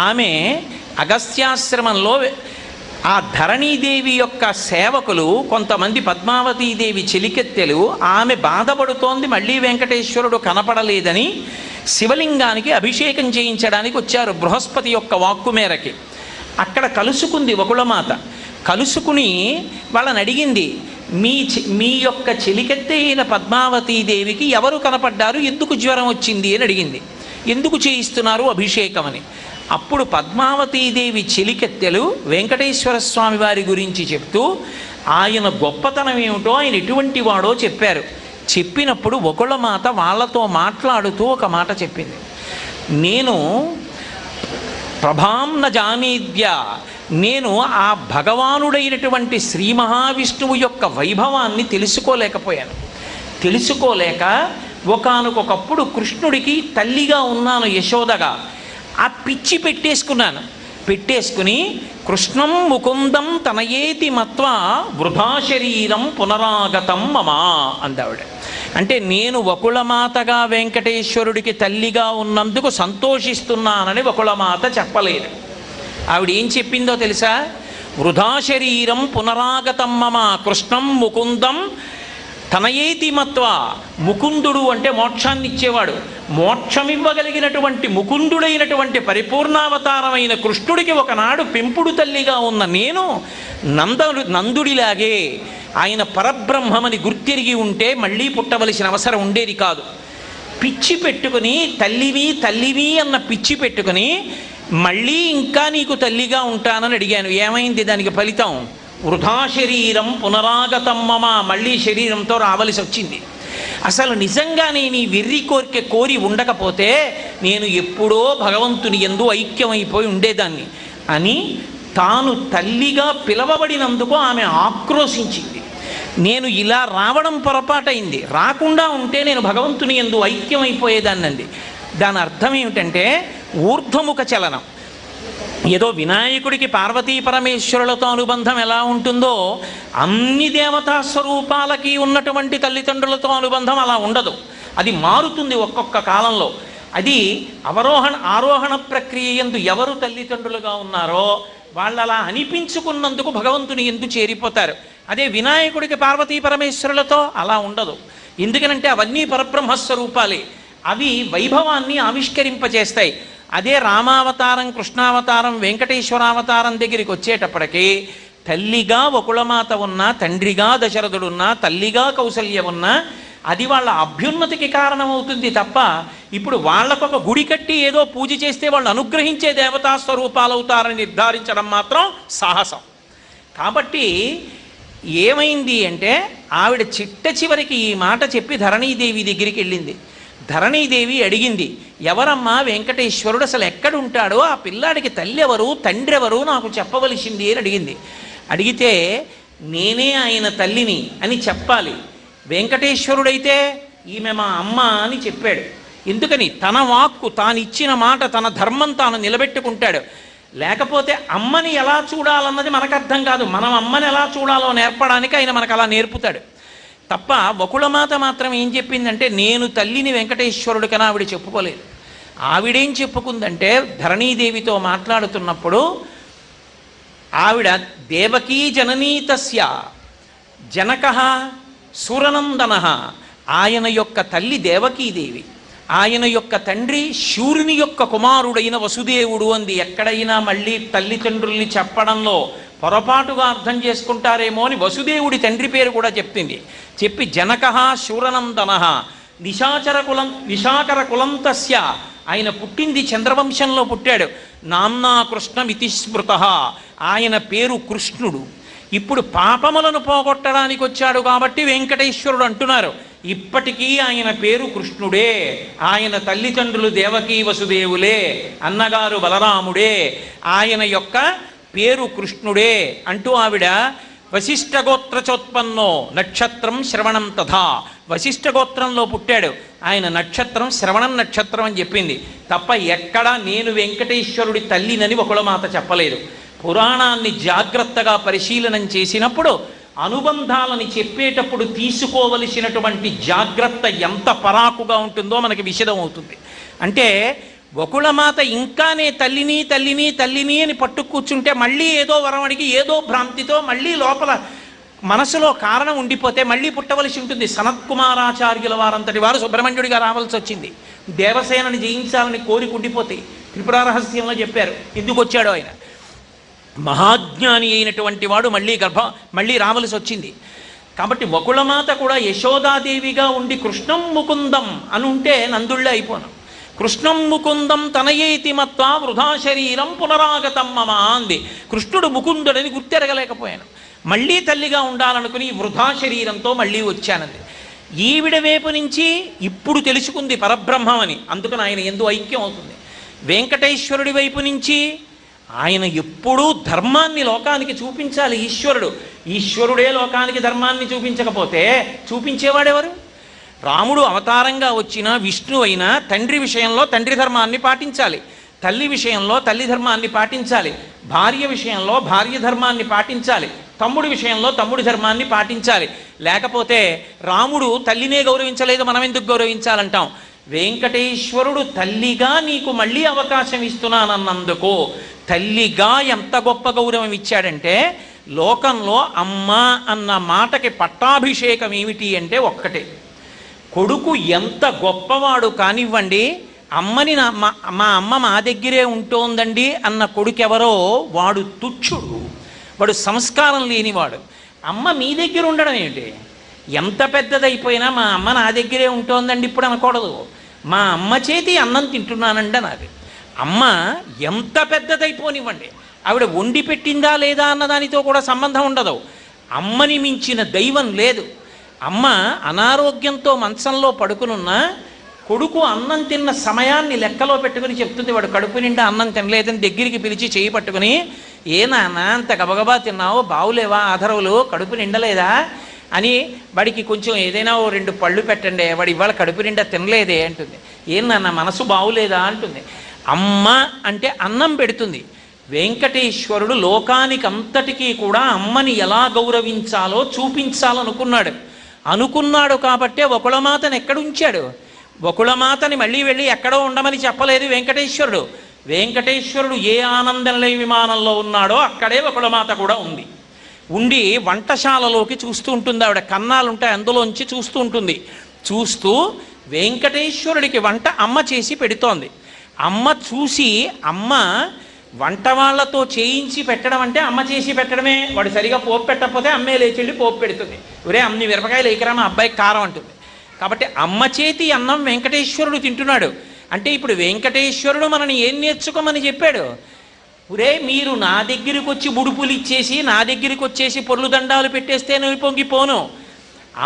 A: ఆమె అగస్త్యాశ్రమంలో ఆ ధరణీదేవి యొక్క సేవకులు కొంతమంది, పద్మావతీదేవి చెలికెత్తెలు, ఆమె బాధపడుతోంది మళ్ళీ వెంకటేశ్వరుడు కనపడలేదని శివలింగానికి అభిషేకం చేయించడానికి వచ్చారు బృహస్పతి యొక్క వాక్కు మేరకి. అక్కడ కలుసుకుంది వకుళమాత. కలుసుకుని వాళ్ళని అడిగింది, మీ యొక్క చెలికెత్తే అయిన పద్మావతీదేవికి ఎవరు కనపడ్డారు, ఎందుకు జ్వరం వచ్చింది అని అడిగింది. ఎందుకు చేయిస్తున్నారు అభిషేకం అని. అప్పుడు పద్మావతీదేవి చెలికెత్తెలు వెంకటేశ్వర స్వామి వారి గురించి చెప్తూ ఆయన గొప్పతనం ఏమిటో, ఆయన ఎటువంటి వాడో చెప్పారు. చెప్పినప్పుడు వకుళమాత వాళ్ళతో మాట్లాడుతూ ఒక మాట చెప్పింది, నేను ప్రభాం న జానేద్య, నేను ఆ భగవానుడైనటువంటి శ్రీ మహావిష్ణువు యొక్క వైభవాన్ని తెలుసుకోలేకపోయాను. తెలుసుకోలేక ఒకానొకప్పుడు కృష్ణుడికి తల్లిగా ఉన్నాను యశోదగా. ఆ పిచ్చి పెట్టేసుకుని కృష్ణం ముకుందం తనయేతి మత్వా వృధా శరీరం పునరాగతం మమా అందావిడ. అంటే నేను వకుళమాతగా వెంకటేశ్వరుడికి తల్లిగా ఉన్నందుకు సంతోషిస్తున్నానని వకుళమాత చెప్పలేదు. ఆవిడ ఏం చెప్పిందో తెలుసా? వృధా శరీరం పునరాగతం మమ కృష్ణం ముకుందం తనయేతి మత్వా. ముకుందుడు అంటే మోక్షాన్ని ఇచ్చేవాడు. మోక్షమివ్వగలిగినటువంటి ముకుందుడైనటువంటి పరిపూర్ణావతారమైన కృష్ణుడికి ఒకనాడు పెంపుడు తల్లిగా ఉన్న నేను నందుడిలాగే ఆయన పరబ్రహ్మమని గుర్తిరిగి ఉంటే మళ్ళీ పుట్టవలసిన అవసరం ఉండేది కాదు. పిచ్చి పెట్టుకుని తల్లివి అన్న పిచ్చి పెట్టుకుని మళ్ళీ ఇంకా నీకు తల్లిగా ఉంటానని అడిగాను. ఏమైంది దానికి ఫలితం? వృధా శరీరం పునరాగతం మమ, మళ్ళీ శరీరంతో రావలసి వచ్చింది. అసలు నిజంగా నేను ఈ వెర్రి కోరిక కోరి ఉండకపోతే నేను ఎప్పుడో భగవంతుని యందు ఐక్యమైపోయి ఉండేదాన్ని అని తాను తల్లిగా పిలవబడినందుకు ఆమె ఆక్రోశించింది. నేను ఇలా రావడం పొరపాటైంది, రాకుండా ఉంటే నేను భగవంతుని యందు ఐక్యమైపోయేదాన్నండి. దాని అర్థం ఏమిటంటే ఊర్ధ్వముఖ చలనం. ఏదో వినాయకుడికి పార్వతీ పరమేశ్వరులతో అనుబంధం ఎలా ఉంటుందో అన్ని దేవతా స్వరూపాలకి ఉన్నటువంటి తల్లిదండ్రులతో అనుబంధం అలా ఉండదు. అది మారుతుంది ఒక్కొక్క కాలంలో. అది ఆరోహణ ప్రక్రియ యందు ఎవరు తల్లిదండ్రులుగా ఉన్నారో వాళ్ళు అలా అనిపించుకున్నందుకు భగవంతుని యందు చేరిపోతారు. అదే వినాయకుడికి పార్వతీ పరమేశ్వరులతో అలా ఉండదు. ఎందుకనంటే అవన్నీ పరబ్రహ్మస్వరూపాలే, అవి వైభవాన్ని ఆవిష్కరింపజేస్తాయి. అదే రామావతారం, కృష్ణావతారం, వెంకటేశ్వరావతారం దగ్గరికి వచ్చేటప్పటికి తల్లిగా వకుళమాత ఉన్నా, తండ్రిగా దశరథుడున్నా, తల్లిగా కౌసల్య ఉన్నా అది వాళ్ళ అభ్యున్నతికి కారణమవుతుంది తప్ప ఇప్పుడు వాళ్ళకొక గుడి కట్టి ఏదో పూజ చేస్తే వాళ్ళు అనుగ్రహించే దేవతా స్వరూపాలు అవుతారని నిర్ధారించడం మాత్రం సాహసం. కాబట్టి ఏమైంది అంటే ఆవిడ చివరికి ఈ మాట చెప్పి ధరణీదేవి దగ్గరికి వెళ్ళింది. ధరణీదేవి అడిగింది, ఎవరమ్మా వెంకటేశ్వరుడు, అసలు ఎక్కడుంటాడో, ఆ పిల్లాడికి తల్లి ఎవరు, తండ్రి ఎవరు నాకు చెప్పవలసింది అని అడిగింది. అడిగితే నేనే ఆయన తల్లిని అని చెప్పాలి. వెంకటేశ్వరుడైతే ఈమె మా అమ్మ అని చెప్పాడు. ఎందుకని? తన వాక్కు, తాను ఇచ్చిన మాట, తన ధర్మం తాను నిలబెట్టుకుంటాడు. లేకపోతే అమ్మని ఎలా చూడాలన్నది మనకు అర్థం కాదు. మనం అమ్మని ఎలా చూడాలో నేర్పడానికి ఆయన మనకు అలా నేర్పుతాడు తప్ప వకుళమాత మాత్రం ఏం చెప్పిందంటే నేను తల్లిని వెంకటేశ్వరుడు కన్నా ఆవిడ చెప్పుకోలేదు. ఆవిడేం చెప్పుకుందంటే ధరణీదేవితో మాట్లాడుతున్నప్పుడు ఆవిడ దేవకీ జననీతస్య జనకః సూరనందన, ఆయన యొక్క తల్లి దేవకీదేవి, ఆయన యొక్క తండ్రి శూరుని యొక్క కుమారుడైన వసుదేవుడు అంది. ఎక్కడైనా మళ్ళీ తల్లిదండ్రుల్ని చెప్పడంలో పొరపాటుగా అర్థం చేసుకుంటారేమో అని వసుదేవుడి తండ్రి పేరు కూడా చెప్తుంది. చెప్పి జనకః శూరనందన నిశాకర కులంతస్య, ఆయన పుట్టింది చంద్రవంశంలో పుట్టాడు. నామ్నా కృష్ణమితి స్మృతః, ఆయన పేరు కృష్ణుడు. ఇప్పుడు పాపములను పోగొట్టడానికి వచ్చాడు కాబట్టి వెంకటేశ్వరుడు అంటున్నారు. ఇప్పటికీ ఆయన పేరు కృష్ణుడే. ఆయన తల్లిదండ్రులు దేవకీ వసుదేవులే, అన్నగారు బలరాముడే, ఆయన యొక్క పేరు కృష్ణుడే అంటూ ఆవిడ వశిష్ఠగోత్రచోత్పన్నో నక్షత్రం శ్రవణం తథా, వశిష్ఠగోత్రంలో పుట్టాడు ఆయన, నక్షత్రం శ్రవణం నక్షత్రం అని చెప్పింది తప్ప ఎక్కడా నేను వెంకటేశ్వరుడి తల్లినని వకుళమాత చెప్పలేదు. పురాణాన్ని జాగ్రత్తగా పరిశీలనం చేసినప్పుడు అనుబంధాలని చెప్పేటప్పుడు తీసుకోవలసినటువంటి జాగ్రత్త ఎంత పరాకుగా ఉంటుందో మనకి విషదం అవుతుంది. అంటే వకుళమాత ఇంకానే తల్లిని తల్లిని తల్లిని అని పట్టు కూర్చుంటే మళ్ళీ ఏదో వరం అడిగి ఏదో భ్రాంతితో మళ్ళీ లోపల మనసులో కారణం ఉండిపోతే మళ్ళీ పుట్టవలసి ఉంటుంది. సనత్కుమారాచార్యుల వారంతటి వారు సుబ్రహ్మణ్యుడిగా రావాల్సి వచ్చింది. దేవసేనని జయించాలని కోరిక ఉండిపోతే త్రిపురారహస్యంలో చెప్పారు ఎందుకు వచ్చాడో ఆయన. మహాజ్ఞాని అయినటువంటి వాడు మళ్ళీ రావలసి వచ్చింది. కాబట్టి వకుళమాత కూడా యశోదాదేవిగా ఉండి కృష్ణం ముకుందం అని ఉంటే నందుళ్ళే అయిపోను. కృష్ణం ముకుందం తనయేతి మత్వా వృధా శరీరం పునరాగతం మమ అంది. కృష్ణుడు ముకుందుడని గుర్తెరగలేకపోయాను, మళ్ళీ తల్లిగా ఉండాలనుకుని వృధా శరీరంతో మళ్ళీ వచ్చానంది. ఈవిడ వైపు నుంచి ఇప్పుడు తెలుసుకుంది పరబ్రహ్మం అని, అందుకని ఆయన ఎందు ఐక్యం అవుతుంది. వెంకటేశ్వరుడి వైపు నుంచి ఆయన ఎప్పుడూ ధర్మాన్ని లోకానికి చూపించాలి. ఈశ్వరుడే లోకానికి ధర్మాన్ని చూపించకపోతే చూపించేవాడెవరు? రాముడు అవతారంగా వచ్చిన విష్ణు అయినా తండ్రి విషయంలో తండ్రి ధర్మాన్ని పాటించాలి, తల్లి విషయంలో తల్లి ధర్మాన్ని పాటించాలి, భార్య విషయంలో భార్య ధర్మాన్ని పాటించాలి, తమ్ముడి విషయంలో తమ్ముడి ధర్మాన్ని పాటించాలి. లేకపోతే రాముడు తల్లినే గౌరవించలేదు, మనం ఎందుకు గౌరవించాలంటాం? వెంకటేశ్వరుడు తల్లిగా నీకు మళ్ళీ అవకాశం ఇస్తున్నానన్నందుకు తల్లిగా ఎంత గొప్ప గౌరవం ఇచ్చాడంటే, లోకంలో అమ్మ అన్న మాటకి పట్టాభిషేకం ఏమిటి అంటే ఒక్కటే. కొడుకు ఎంత గొప్పవాడు కానివ్వండి, అమ్మని మా అమ్మ మా దగ్గరే ఉంటోందండి అన్న కొడుకెవరో వాడు తుచ్చుడు, వాడు సంస్కారం లేనివాడు. అమ్మ మీ దగ్గర ఉండడం ఏమిటి? ఎంత పెద్దదైపోయినా మా అమ్మ నా దగ్గరే ఉంటోందండి ఇప్పుడు అనకూడదు. మా అమ్మ చేతి అన్నం తింటున్నానండి అనాలి. అమ్మ ఎంత పెద్దదైపోనివ్వండి, ఆవిడ వండి పెట్టిందా లేదా అన్నదానితో కూడా సంబంధం ఉండదు. అమ్మని మించిన దైవం లేదు. అమ్మ అనారోగ్యంతో మంచంలో పడుకునున్నా కొడుకు అన్నం తిన్న సమయాన్ని లెక్కలో పెట్టుకుని చెప్తుంది. వాడు కడుపు నిండా అన్నం తినలేదని దగ్గరికి పిలిచి చేయి పట్టుకుని, ఏ నాన్న అంత గబగబా తిన్నావు, బావులేవా ఆధరవులు, కడుపు నిండలేదా అని వాడికి కొంచెం ఏదైనా ఓ 2 పళ్ళు పెట్టండి, వాడు ఇవాళ కడుపు నిండా తినలేదే అంటుంది. ఏం నాన్న మనసు బాగులేదా అంటుంది. అమ్మ అంటే అన్నం పెడుతుంది. వెంకటేశ్వరుడు లోకానికి అంతటికీ కూడా అమ్మని ఎలా గౌరవించాలో అనుకున్నాడు కాబట్టే వకుళమాతను ఎక్కడుంచాడు. వకుళమాతని మళ్ళీ వెళ్ళి ఎక్కడో ఉండమని చెప్పలేదు వెంకటేశ్వరుడు ఏ ఆనందనిలయ విమానంలో ఉన్నాడో అక్కడే వకుళమాత కూడా ఉండి వంటశాలలోకి చూస్తూ ఉంటుంది. ఆవిడ కన్నాలు ఉంటాయి, అందులోంచి చూస్తూ ఉంటుంది. చూస్తూ వెంకటేశ్వరుడికి వంట అమ్మ చేసి పెడుతోంది. అమ్మ చూసి, అమ్మ వంట వాళ్ళతో చేయించి పెట్టడం అంటే అమ్మ చేసి పెట్టడమే. వాడు సరిగా పోపు పెట్టకపోతే అమ్మే లేచెళ్ళి పోపు పెడుతుంది. ఒరే అన్ని మిరపకాయలు ఏకరా మా అబ్బాయికి కారం అంటుంది. కాబట్టి అమ్మ చేతి అన్నం వెంకటేశ్వరుడు తింటున్నాడు. అంటే ఇప్పుడు వెంకటేశ్వరుడు మనని ఏం నేర్చుకోమని చెప్పాడు? ఒరే మీరు నా దగ్గరికి వచ్చి బుడుపులు ఇచ్చేసి నా దగ్గరికి వచ్చేసి పొర్లు దండాలు పెట్టేస్తే నేను పొంగిపోను.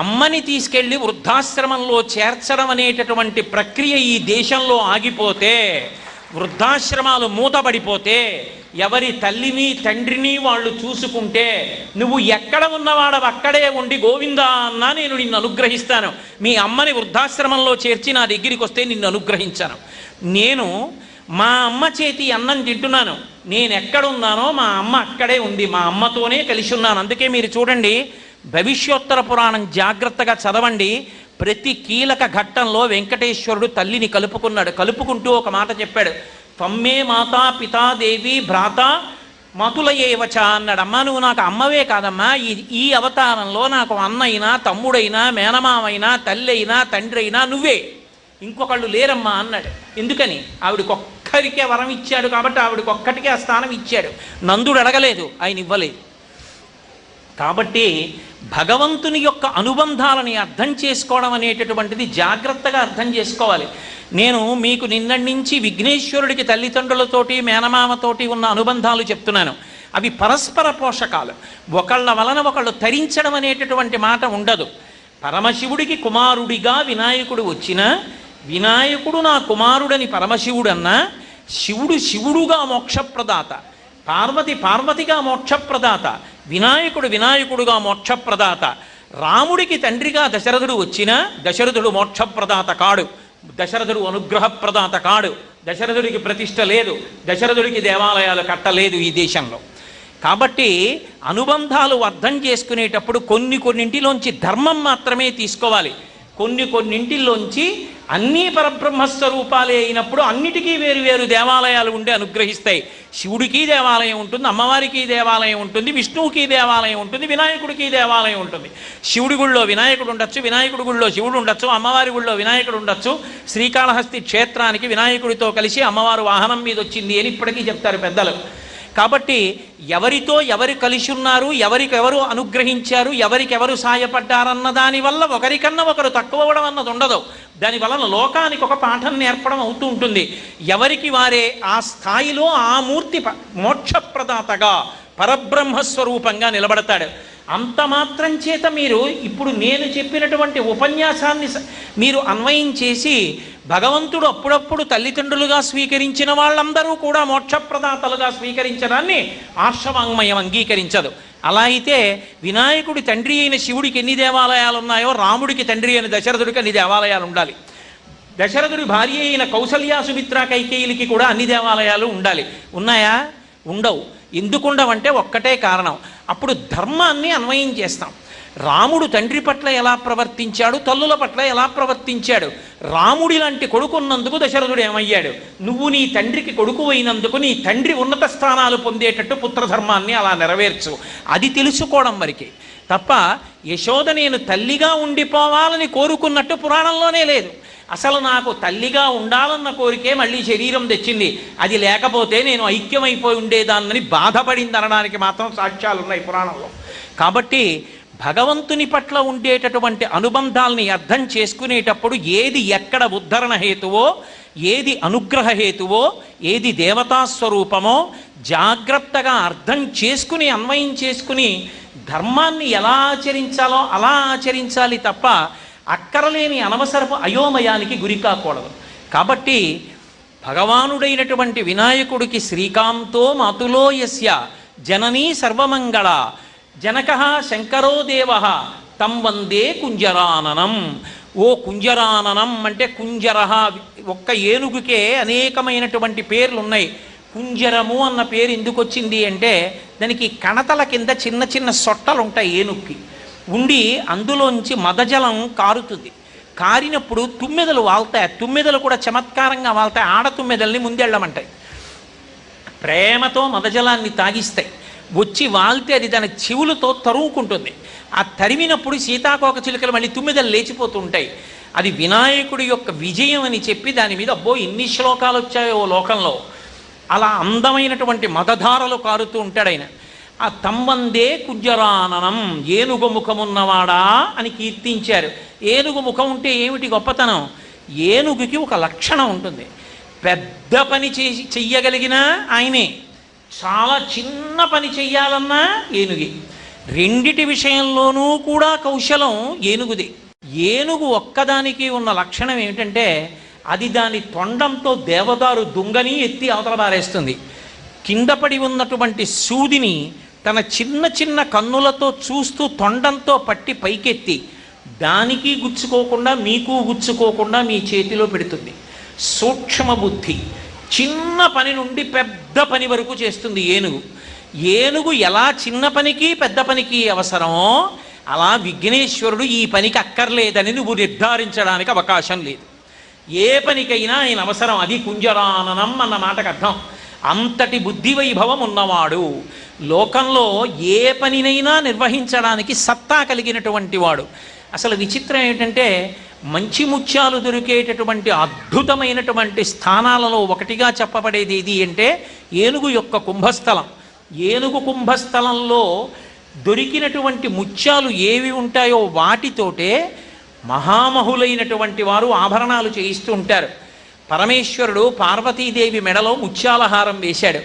A: అమ్మని తీసుకెళ్ళి వృద్ధాశ్రమంలో చేర్చడం అనేటటువంటి ప్రక్రియ ఈ దేశంలో ఆగిపోతే, వృద్ధాశ్రమాలు మూతపడిపోతే, ఎవరి తల్లిని తండ్రిని వాళ్ళు చూసుకుంటే, నువ్వు ఎక్కడ ఉన్నవాడవు అక్కడే ఉండి గోవిందా అన్నా నేను నిన్ను అనుగ్రహిస్తాను. మీ అమ్మని వృద్ధాశ్రమంలో చేర్చి నా దగ్గరికి వస్తే నిన్ను అనుగ్రహించాను. నేను మా అమ్మ చేతి అన్నం తింటున్నాను. నేను ఎక్కడున్నానో మా అమ్మ అక్కడే ఉంది, మా అమ్మతోనే కలిసి ఉన్నాను. అందుకే మీరు చూడండి, భవిష్యోత్తర పురాణం జాగ్రత్తగా చదవండి. ప్రతి కీలక ఘట్టంలో వెంకటేశ్వరుడు తల్లిని కలుపుకుంటూ ఒక మాట చెప్పాడు. త్వమ్మే మాతా పితా దేవి భ్రాత మతులయేవచ అన్నాడు. అమ్మ నువ్వు నాకు అమ్మవే కాదమ్మా, ఈ అవతారంలో నాకు అన్నైనా తమ్ముడైనా మేనమామైనా తల్లి అయినా తండ్రి అయినా నువ్వే, ఇంకొకళ్ళు లేరమ్మా అన్నాడు. ఎందుకని? ఆవిడకొక్కరికే వరం ఇచ్చాడు కాబట్టి ఆవిడకొక్కటికే ఆ స్థానం ఇచ్చాడు. నందుడు అడగలేదు, ఆయన ఇవ్వలేదు. కాబట్టి భగవంతుని యొక్క అనుబంధాలని అర్థం చేసుకోవడం అనేటటువంటిది జాగ్రత్తగా అర్థం చేసుకోవాలి. నేను మీకు నిన్నటి నుంచి విఘ్నేశ్వరుడికి తల్లిదండ్రులతోటి మేనమామతోటి ఉన్న అనుబంధాలు చెప్తున్నాను. అవి పరస్పర పోషకాలు. ఒకళ్ళ వలన ఒకళ్ళు తరించడం అనేటటువంటి మాట ఉండదు. పరమశివుడికి కుమారుడిగా వినాయకుడు వచ్చినా, వినాయకుడు నా కుమారుడని పరమశివుడన్నా, శివుడుగా మోక్షప్రదాత, పార్వతిగా మోక్షప్రదాత, వినాయకుడుగా మోక్షప్రదాత. రాముడికి తండ్రిగా దశరథుడు వచ్చినా దశరథుడు మోక్షప్రదాత కాడు, దశరథుడు అనుగ్రహప్రదాత కాడు. దశరథుడికి ప్రతిష్ట లేదు, దశరథుడికి దేవాలయాలు కట్టలేదు ఈ దేశంలో. కాబట్టి అనుబంధాలు అర్థం చేసుకునేటప్పుడు కొన్నింటిలోంచి ధర్మం మాత్రమే తీసుకోవాలి. కొన్నింటిల్లోంచి అన్నీ పరబ్రహ్మస్వరూపాలే అయినప్పుడు అన్నిటికీ వేరు దేవాలయాలు ఉండి అనుగ్రహిస్తాయి. శివుడికి దేవాలయం ఉంటుంది, అమ్మవారికి దేవాలయం ఉంటుంది, విష్ణువుకి దేవాలయం ఉంటుంది, వినాయకుడికి దేవాలయం ఉంటుంది. శివుడి గుళ్ళో వినాయకుడు ఉండొచ్చు, వినాయకుడి గుళ్ళో శివుడు ఉండొచ్చు, అమ్మవారి గుళ్ళో వినాయకుడు ఉండొచ్చు. శ్రీకాళహస్తి క్షేత్రానికి వినాయకుడితో కలిసి అమ్మవారు వాహనం మీద వచ్చింది అని ఇప్పటికీ చెప్తారు పెద్దలు. కాబట్టి ఎవరితో ఎవరు కలిసి ఉన్నారు, ఎవరికెవరు అనుగ్రహించారు, ఎవరికెవరు సాయపడ్డారన్న దానివల్ల ఒకరికన్నా ఒకరు తక్కువ అవ్వడం అన్నది ఉండదు. దానివలన లోకానికి ఒక పాఠం నేర్పడం అవుతూ ఉంటుంది. ఎవరికి వారే ఆ స్థాయిలో ఆ మూర్తి మోక్షప్రదాతగా పరబ్రహ్మస్వరూపంగా నిలబడతాడు. అంత మాత్రం చేత మీరు ఇప్పుడు నేను చెప్పినటువంటి ఉపన్యాసాన్ని మీరు అన్వయం చేసి భగవంతుడు అప్పుడప్పుడు తల్లిదండ్రులుగా స్వీకరించిన వాళ్ళందరూ కూడా మోక్షప్రదాతలుగా స్వీకరించడాన్ని ఆర్షవాంగ్మయం అంగీకరించదు. అలా అయితే వినాయకుడి తండ్రి అయిన శివుడికి ఎన్ని దేవాలయాలు ఉన్నాయో రాముడికి తండ్రి అయిన దశరథుడికి అన్ని దేవాలయాలు ఉండాలి. దశరథుడి భార్య అయిన కౌసల్యా సుమిత్ర కైకేయులకి కూడా అన్ని దేవాలయాలు ఉండాలి. ఉన్నాయా? ఉండవు. ఎందుకుండవంటే ఒక్కటే కారణం, అప్పుడు ధర్మాన్ని అన్వయం చేస్తాం. రాముడు తండ్రి పట్ల ఎలా ప్రవర్తించాడు, తల్లుల పట్ల ఎలా ప్రవర్తించాడు. రాముడి లాంటి కొడుకున్నందుకు దశరథుడు ఏమయ్యాడు? నువ్వు నీ తండ్రికి కొడుకు అయినందుకు నీ తండ్రి ఉన్నత స్థానాలు పొందేటట్టు పుత్రధర్మాన్ని అలా నెరవేర్చు. అది తెలుసుకోవడం వరకే తప్ప యశోద నేను తల్లిగా ఉండిపోవాలని కోరుకున్నట్టు పురాణంలోనే లేదు. అసలు నాకు తల్లిగా ఉండాలన్న కోరికే మళ్ళీ శరీరం తెచ్చింది. అది లేకపోతే నేను ఐక్యమైపోయి ఉండేదాన్నని బాధపడింది అనడానికి మాత్రం సాక్ష్యాలు ఉన్నాయి పురాణంలో. కాబట్టి భగవంతుని పట్ల ఉండేటటువంటి అనుబంధాలని అర్థం చేసుకునేటప్పుడు ఏది ఎక్కడ ఉద్ధరణ హేతువో, ఏది అనుగ్రహ హేతువో, ఏది దేవతాస్వరూపమో జాగ్రత్తగా అర్థం చేసుకుని అన్వయం చేసుకుని ధర్మాన్ని ఎలా ఆచరించాలో అలా ఆచరించాలి తప్ప అక్కరలేని అనవసరపు అయోమయానికి గురి కాకూడదు. కాబట్టి భగవానుడైనటువంటి వినాయకుడికి శ్రీకాంతో మాతులో యస్య జననీ సర్వమంగళ జనక శంకరో దేవ తం వందే కుంజరాననం. ఓ కుంజరాననం అంటే కుంజరహ, ఒక్క ఏనుగుకే అనేకమైనటువంటి పేర్లు ఉన్నాయి. కుంజరము అన్న పేరు ఎందుకు వచ్చింది అంటే దానికి కణతల కింద చిన్న చిన్న సొట్టలు ఉంటాయి ఏనుగుకి ఉండి, అందులోంచి మదజలం కారుతుంది. కారినప్పుడు తుమ్మెదలు వాళ్తాయి. ఆ తుమ్మెదలు కూడా చమత్కారంగా వాళ్తాయి. ఆడ తుమ్మెదల్ని ముందెళ్ళమంటాయి. ప్రేమతో మదజలాన్ని తాగిస్తాయి. వచ్చి వాళ్తే అది దాని చెవులతో తరుముకుంటుంది. ఆ తరిమినప్పుడు సీతాకోక చిలుకలు మళ్ళీ తుమ్మెదలు లేచిపోతూ ఉంటాయి. అది వినాయకుడి యొక్క విజయం అని చెప్పి దాని మీద అబ్బో ఎన్ని శ్లోకాలు వచ్చాయో లోకంలో. అలా అందమైనటువంటి మదధారలు కారుతూ ఉంటాడు ఆయన. ఆ తమ్వందే కుంజరాననం, ఏనుగు ముఖమున్నవాడా అని కీర్తించారు. ఏనుగు ముఖం ఉంటే ఏమిటి గొప్పతనం? ఏనుగుకి ఒక లక్షణం ఉంటుంది. పెద్ద పని చెయ్యగలిగిన ఆయనే, చాలా చిన్న పని చెయ్యాలన్నా ఏనుగే. రెండిటి విషయంలోనూ కూడా కౌశలం ఏనుగుది. ఏనుగు ఒక్కదానికి ఉన్న లక్షణం ఏమిటంటే అది దాని తొండంతో దేవదారు దుంగని ఎత్తి అవతల పారేస్తుంది. కింద పడి ఉన్నటువంటి సూదిని తన చిన్న చిన్న కన్నులతో చూస్తూ తొండంతో పట్టి పైకెత్తి దానికి గుచ్చుకోకుండా మీకు గుచ్చుకోకుండా మీ చేతిలో పెడుతుంది. సూక్ష్మ బుద్ధి. చిన్న పని నుండి పెద్ద పని వరకు చేస్తుంది ఏనుగు. ఏనుగు ఎలా చిన్న పనికి పెద్ద పనికి అవసరమో అలా విఘ్నేశ్వరుడు ఈ పనికి అక్కర్లేదని నువ్వు నిర్ధారించడానికి అవకాశం లేదు. ఏ పనికైనా ఆయన అవసరం. అది కుంజరాననం అన్న మాటకు అర్థం. అంతటి బుద్ధి వైభవం ఉన్నవాడు, లోకంలో ఏ పనినైనా నిర్వహించడానికి సత్తా కలిగినటువంటి వాడు. అసలు విచిత్రం ఏంటంటే మంచి ముత్యాలు దొరికేటటువంటి అద్భుతమైనటువంటి స్థానాలలో ఒకటిగా చెప్పబడేది ఏది అంటే ఏనుగు యొక్క కుంభస్థలం. ఏనుగు కుంభస్థలంలో దొరికినటువంటి ముత్యాలు ఏవి ఉంటాయో వాటితోటే మహామహులైనటువంటి వారు ఆభరణాలు చేయిస్తూ ఉంటారు. పరమేశ్వరుడు పార్వతీదేవి మెడలో ముత్యాలహారం వేశాడు.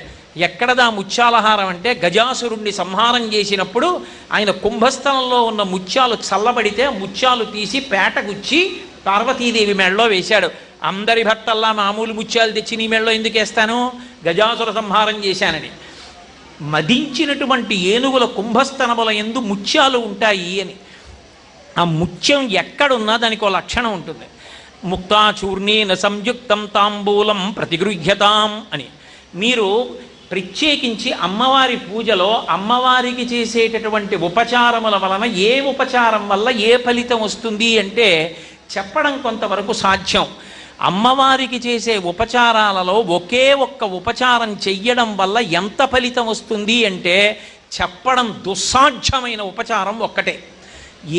A: ఎక్కడదా ముత్యాలహారం అంటే గజాసురుణ్ణి సంహారం చేసినప్పుడు ఆయన కుంభస్థలంలో ఉన్న ముత్యాలు చల్లబడితే ముత్యాలు తీసి పేటగుచ్చి పార్వతీదేవి మెడలో వేశాడు. అందరి భర్తల్లా మామూలు ముత్యాలు తెచ్చి నీ మెడలో ఎందుకు వేస్తాను, గజాసుర సంహారం చేశానని. మదించినటువంటి ఏనుగుల కుంభస్థనముల యందు ముత్యాలు ఉంటాయి అని. ఆ ముత్యం ఎక్కడున్నా దానికి ఒక లక్షణం ఉంటుంది. ముక్తాచూర్ణేన సంయుక్తం తాంబూలం ప్రతిగృహ్యతాం అని. మీరు ప్రత్యేకించి అమ్మవారి పూజలో అమ్మవారికి చేసేటటువంటి ఉపచారముల వలన ఏ ఉపచారం వల్ల ఏ ఫలితం వస్తుంది అంటే చెప్పడం కొంతవరకు సాధ్యం. అమ్మవారికి చేసే ఉపచారాలలో ఒకే ఒక్క ఉపచారం చెయ్యడం వల్ల ఎంత ఫలితం వస్తుంది అంటే చెప్పడం దుస్సాధ్యమైన ఉపచారం ఒక్కటే.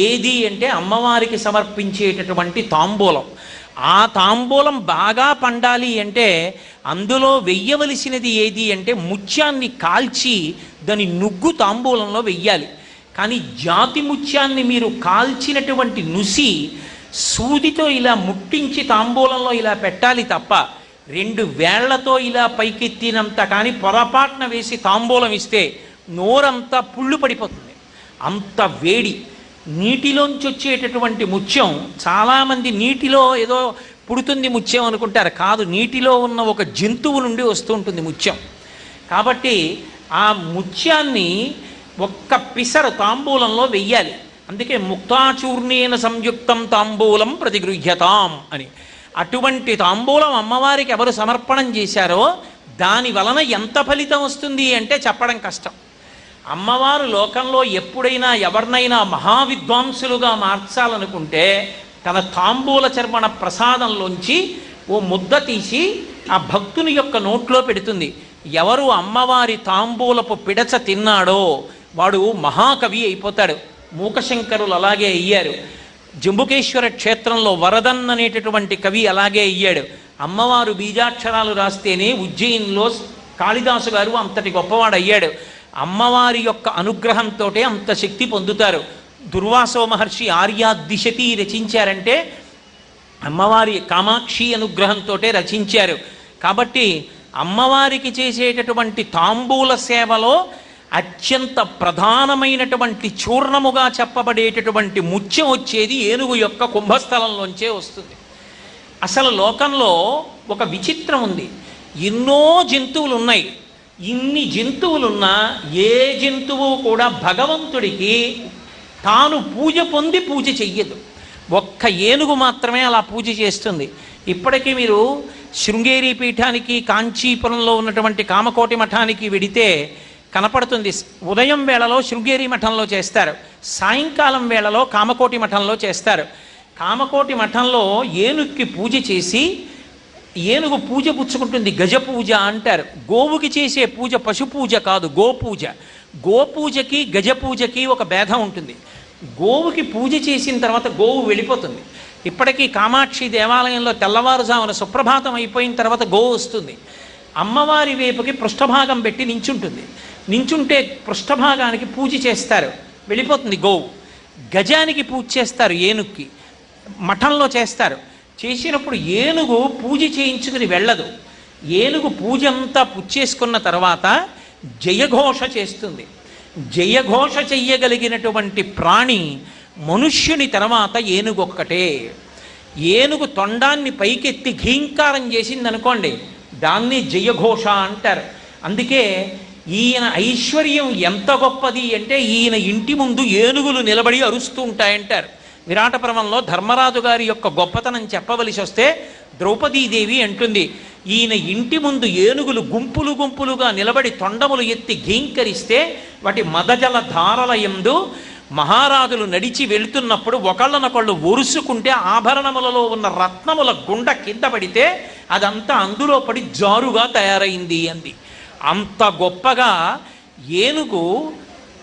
A: ఏది అంటే అమ్మవారికి సమర్పించేటటువంటి తాంబూలం. ఆ తాంబూలం బాగా పండాలి అంటే అందులో వెయ్యవలసినది ఏది అంటే ముత్యాన్ని కాల్చి దాని నుగ్గు తాంబూలంలో వెయ్యాలి. కానీ జాతి ముత్యాన్ని మీరు కాల్చినటువంటి నుసి సూదితో ఇలా ముట్టించి తాంబూలంలో ఇలా పెట్టాలి తప్ప 2 వేళ్లతో ఇలా పైకెత్తినంత కానీ పొరపాటున వేసి తాంబూలం ఇస్తే నోరంతా పుళ్ళు పడిపోతుంది. అంత వేడి. నీటిలోంచి వచ్చేటటువంటి ముత్యం, చాలామంది నీటిలో ఏదో పుడుతుంది ముత్యం అనుకుంటారు. కాదు, నీటిలో ఉన్న ఒక జంతువు నుండి వస్తూ ఉంటుంది ముత్యం. కాబట్టి ఆ ముత్యాన్ని ఒక్క పిసరు తాంబూలంలో వెయ్యాలి. అందుకే ముక్తాచూర్ణేన సంయుక్తం తాంబూలం ప్రతిగృహ్యతాం అని. అటువంటి తాంబూలం అమ్మవారికి ఎవరు సమర్పణం చేశారో దాని వలన ఎంత ఫలితం వస్తుంది అంటే చెప్పడం కష్టం. అమ్మవారు లోకంలో ఎప్పుడైనా ఎవరినైనా మహావిద్వాంసులుగా మార్చాలనుకుంటే తన తాంబూల చర్మణ ప్రసాదంలోంచి ఓ ముద్ద తీసి ఆ భక్తుని యొక్క నోట్లో పెడుతుంది. ఎవరు అమ్మవారి తాంబూలపు పిడచ తిన్నాడో వాడు మహాకవి అయిపోతాడు. మూకశంకరులు అలాగే అయ్యారు. జంబుకేశ్వర క్షేత్రంలో వరదన్ అనేటటువంటి కవి అలాగే అయ్యాడు. అమ్మవారు బీజాక్షరాలు రాస్తేనే ఉజ్జయిన్లో కాళిదాసు గారు అంతటి గొప్పవాడు అయ్యాడు. అమ్మవారి యొక్క అనుగ్రహంతో అంత శక్తి పొందుతారు. దుర్వాసో మహర్షి ఆర్యాదిశతి రచించారంటే అమ్మవారి కామాక్షి అనుగ్రహంతో రచించారు. కాబట్టి అమ్మవారికి చేసేటటువంటి తాంబూల సేవలో అత్యంత ప్రధానమైనటువంటి చూర్ణముగా చెప్పబడేటటువంటి ముత్యం వచ్చేది ఏనుగు యొక్క కుంభస్థలంలోంచే వస్తుంది. అసలు లోకంలో ఒక విచిత్రం ఉంది. ఎన్నో జంతువులు ఉన్నాయి. ఇన్ని జంతువులున్నా ఏ జంతువు కూడా భగవంతుడికి తాను పూజ పొంది పూజ చెయ్యదు. ఒక్క ఏనుగు మాత్రమే అలా పూజ చేస్తుంది. ఇప్పటికీ మీరు శృంగేరి పీఠానికి, కాంచీపురంలో ఉన్నటువంటి కామకోటి మఠానికి వెడితే కనపడుతుంది. ఉదయం వేళలో శృంగేరి మఠంలో చేస్తారు, సాయంకాలం వేళలో కామకోటి మఠంలో చేస్తారు. కామకోటి మఠంలో ఏనుగుకి పూజ చేసి, ఏనుగు పూజ పుచ్చుకుంటుంది, గజ పూజ అంటారు. గోవుకి చేసే పూజ పశుపూజ కాదు, గోపూజ. గోపూజకి గజ పూజకి ఒక భేదం ఉంటుంది. గోవుకి పూజ చేసిన తర్వాత గోవు వెళ్ళిపోతుంది. ఇప్పటికీ కామాక్షి దేవాలయంలో తెల్లవారుజామున సుప్రభాతం అయిపోయిన తర్వాత గోవు వస్తుంది. అమ్మవారి వైపుకి పృష్ఠభాగం పెట్టి నించుంటుంది. నించుంటే పృష్ఠభాగానికి పూజ చేస్తారు, వెళ్ళిపోతుంది గోవు. గజానికి పూజ చేస్తారు, ఏనుగుకి మఠంలో చేస్తారు. చేసినప్పుడు ఏనుగు పూజ చేయించుకుని వెళ్ళదు. ఏనుగు పూజ అంతా పుచ్చేసుకున్న తర్వాత జయఘోష చేస్తుంది. జయఘోష చెయ్యగలిగినటువంటి ప్రాణి మనుష్యుని తర్వాత ఏనుగు ఒక్కటే. ఏనుగు తొండాన్ని పైకెత్తి ఘీంకారం చేసింది అనుకోండి, దాన్ని జయఘోష అంటారు. అందుకే ఈయన ఐశ్వర్యం ఎంత గొప్పది అంటే, ఈయన ఇంటి ముందు ఏనుగులు నిలబడి అరుస్తూ ఉంటాయంటారు. విరాటపర్వంలో ధర్మరాజు గారి యొక్క గొప్పతనం చెప్పవలసి వస్తే ద్రౌపదీదేవి అంటుంది, ఈయన ఇంటి ముందు ఏనుగులు గుంపులు గుంపులుగా నిలబడి తొండములు ఎత్తి ఘీంకరిస్తే వాటి మదజల ధారల యందు మహారాజులు నడిచి వెళుతున్నప్పుడు ఒకళ్ళనొకళ్ళు ఒరుసుకుంటే ఆభరణములలో ఉన్న రత్నముల గుండ కింద పడితే అదంతా అందులో పడి జారుగా తయారైంది అంది. అంత గొప్పగా ఏనుగు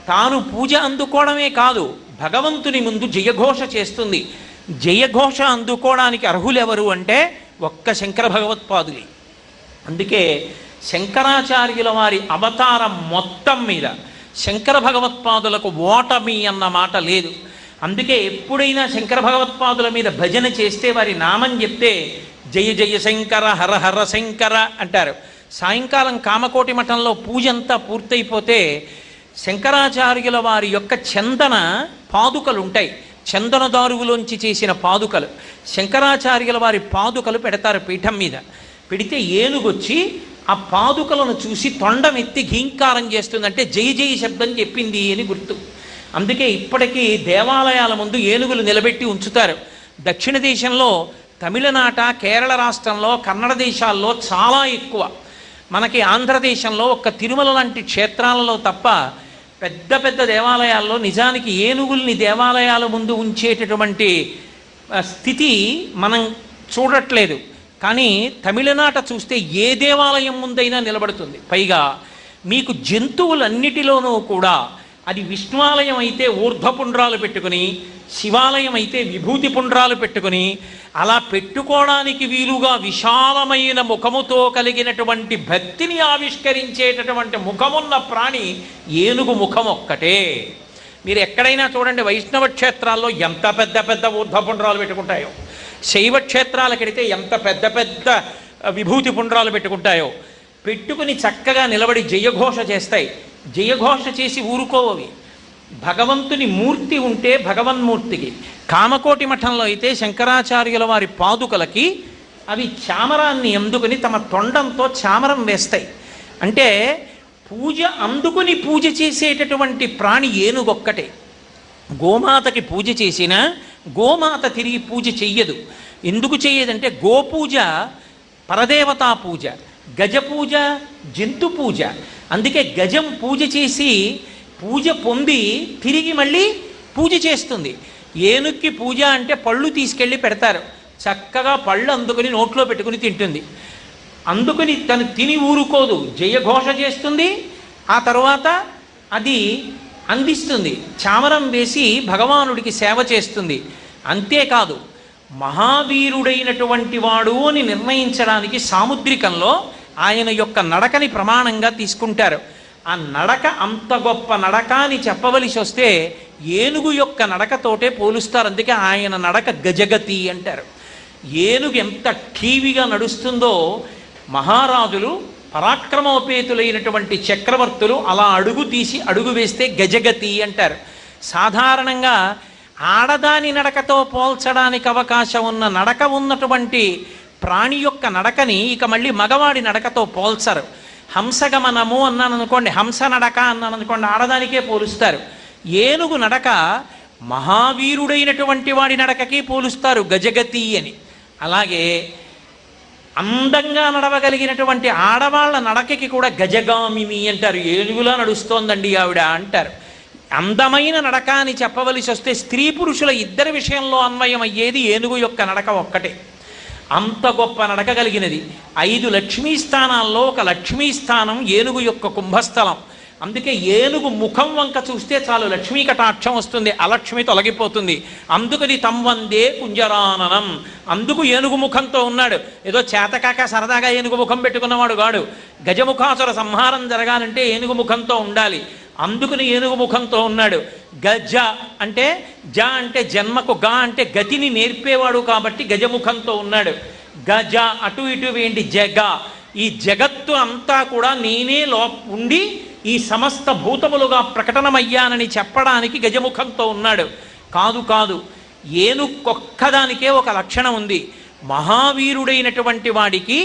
A: తాను పూజ అందుకోవడమే కాదు, భగవంతుని ముందు జయఘోష చేస్తుంది. జయఘోష అందుకోవడానికి అర్హులెవరు అంటే ఒక్క శంకర భగవత్పాదులే. అందుకే శంకరాచార్యుల వారి అవతారం మొత్తం మీద శంకర భగవత్పాదులకు ఓటమి అన్న మాట లేదు. అందుకే ఎప్పుడైనా శంకర భగవత్పాదుల మీద భజన చేస్తే, వారి నామం చెప్తే జయ జయ శంకర, హర హర శంకర అంటారు. సాయంకాలం కామకోటి మఠంలో పూజ అంతా పూర్తయిపోతే శంకరాచార్యుల వారి యొక్క చందన పాదుకలు ఉంటాయి, చందనదారువులోంచి చేసిన పాదుకలు. శంకరాచార్యుల వారి పాదుకలు పెడతారు పీఠం మీద. పెడితే ఏనుగొచ్చి ఆ పాదుకలను చూసి తొండమెత్తి ఘీంకారం చేస్తుందంటే జయ జయ శబ్దం చెప్పింది అని గుర్తు. అందుకే ఇప్పటికీ దేవాలయాల ముందు ఏనుగులు నిలబెట్టి ఉంచుతారు. దక్షిణ దేశంలో తమిళనాట, కేరళ రాష్ట్రంలో, కన్నడ దేశాల్లో చాలా ఎక్కువ. మనకి ఆంధ్రదేశంలో ఒక్క తిరుమల లాంటి క్షేత్రాలలో తప్ప పెద్ద పెద్ద దేవాలయాల్లో నిజానికి ఏనుగుల్ని దేవాలయాల ముందు ఉంచేటటువంటి స్థితి మనం చూడట్లేదు. కానీ తమిళనాట చూస్తే ఏ దేవాలయం ముందైనా నిలబడుతుంది. పైగా మీకు జంతువులన్నిటిలోనూ కూడా, అది విష్ణువాలయం అయితే ఊర్ధ్వపుండ్రాలు పెట్టుకుని, శివాలయం అయితే విభూతి పుండ్రాలు పెట్టుకుని, అలా పెట్టుకోవడానికి వీలుగా విశాలమైన ముఖముతో కలిగినటువంటి భక్తిని ఆవిష్కరించేటటువంటి ముఖమున్న ప్రాణి ఏనుగు ముఖం ఒక్కటే. మీరు ఎక్కడైనా చూడండి, వైష్ణవ క్షేత్రాల్లో ఎంత పెద్ద పెద్ద ఊర్ధ్వపుండ్రాలు పెట్టుకుంటాయో, శైవ క్షేత్రాలకెడితే ఎంత పెద్ద పెద్ద విభూతి పుండ్రాలు పెట్టుకుంటాయో, పెట్టుకుని చక్కగా నిలబడి జయఘోష చేస్తాయి. జయఘోష చేసి ఊరుకోవవి. భగవంతుని మూర్తి ఉంటే భగవన్మూర్తికి, కామకోటి మఠంలో అయితే శంకరాచార్యుల వారి పాదుకలకి అవి చామరాన్ని అందుకుని తమ తొండంతో చామరం వేస్తాయి. అంటే పూజ అందుకుని పూజ చేసేటటువంటి ప్రాణి ఏనుగొక్కటే. గోమాతకి పూజ చేసినా గోమాత తిరిగి పూజ చెయ్యదు. ఎందుకు చెయ్యదంటే గోపూజ పరదేవతా పూజ, గజ పూజ జంతు పూజ. అందుకే గజం పూజ చేసి పూజ పొంది తిరిగి మళ్ళీ పూజ చేస్తుంది. ఏనుక్కి పూజ అంటే పళ్ళు తీసుకెళ్ళి పెడతారు, చక్కగా పళ్ళు అందుకుని నోట్లో పెట్టుకుని తింటుంది. అందుకుని తను తిని ఊరుకోదు, జయఘోష చేస్తుంది. ఆ తర్వాత అది అందిస్తుంది, చామరం వేసి భగవానుడికి సేవ చేస్తుంది. అంతేకాదు, మహావీరుడైనటువంటి వాడు అని నిర్ణయించడానికి సాముద్రికంలో ఆయన యొక్క నడకని ప్రమాణంగా తీసుకుంటారు. ఆ నడక అంత గొప్ప నడక అని చెప్పవలసి వస్తే ఏనుగు యొక్క నడకతోటే పోలుస్తారు. అందుకే ఆయన నడక గజగతి అంటారు. ఏనుగు ఎంత ఠీవిగా నడుస్తుందో, మహారాజులు పరాక్రమోపేతులైనటువంటి చక్రవర్తులు అలా అడుగు తీసి అడుగు వేస్తే గజగతి అంటారు. సాధారణంగా ఆడదాని నడకతో పోల్చడానికి అవకాశం ఉన్న నడక ఉన్నటువంటి ప్రాణి యొక్క నడకని ఇక మళ్ళీ మగవాడి నడకతో పోల్చరు. హంసగమనము అన్నాను అనుకోండి, హంస నడక అన్నాను అనుకోండి, ఆడదానికే పోలుస్తారు. ఏనుగు నడక మహావీరుడైనటువంటి వాడి నడకకి పోలుస్తారు గజగతి అని. అలాగే అందంగా నడవగలిగినటువంటి ఆడవాళ్ళ నడకకి కూడా గజగామిని అంటారు. ఏనుగులా నడుస్తోందండి ఆవిడ అంటారు. అందమైన నడక అని చెప్పవలసి వస్తే స్త్రీ పురుషుల ఇద్దరి విషయంలో అన్వయం అయ్యేది ఏనుగు యొక్క నడక ఒక్కటే. అంత గొప్ప నడక కలిగినది. 5 లక్ష్మీ స్థానాల్లో ఒక లక్ష్మీ స్థానం ఏనుగు యొక్క కుంభస్థలం. అందుకే ఏనుగు ముఖం వంక చూస్తే చాలు లక్ష్మీ కటాక్షం వస్తుంది, అలక్ష్మి తొలగిపోతుంది. అందుకని తమ్వందే కుంజరాననం. అందుకు ఏనుగు ముఖంతో ఉన్నాడు. ఏదో చేతకాక సరదాగా ఏనుగు ముఖం పెట్టుకున్నవాడు కాడు. గజముఖాసుర సంహారం జరగాలంటే ఏనుగు ముఖంతో ఉండాలి. అందుకని ఏనుగు ముఖంతో ఉన్నాడు. గజ అంటే జ అంటే జన్మకు, గా అంటే గతిని నేర్పేవాడు కాబట్టి గజముఖంతో ఉన్నాడు. గజ అటు ఇటు వేంటి జగ, ఈ జగత్తు అంతా కూడా నేనే ఉండి ఈ సమస్త భూతములుగా ప్రకటనమయ్యానని చెప్పడానికి గజముఖంతో ఉన్నాడు. కాదు కాదు, ఏనుగొక్కదానికే ఒక లక్షణం ఉంది. మహావీరుడైనటువంటి వాడికి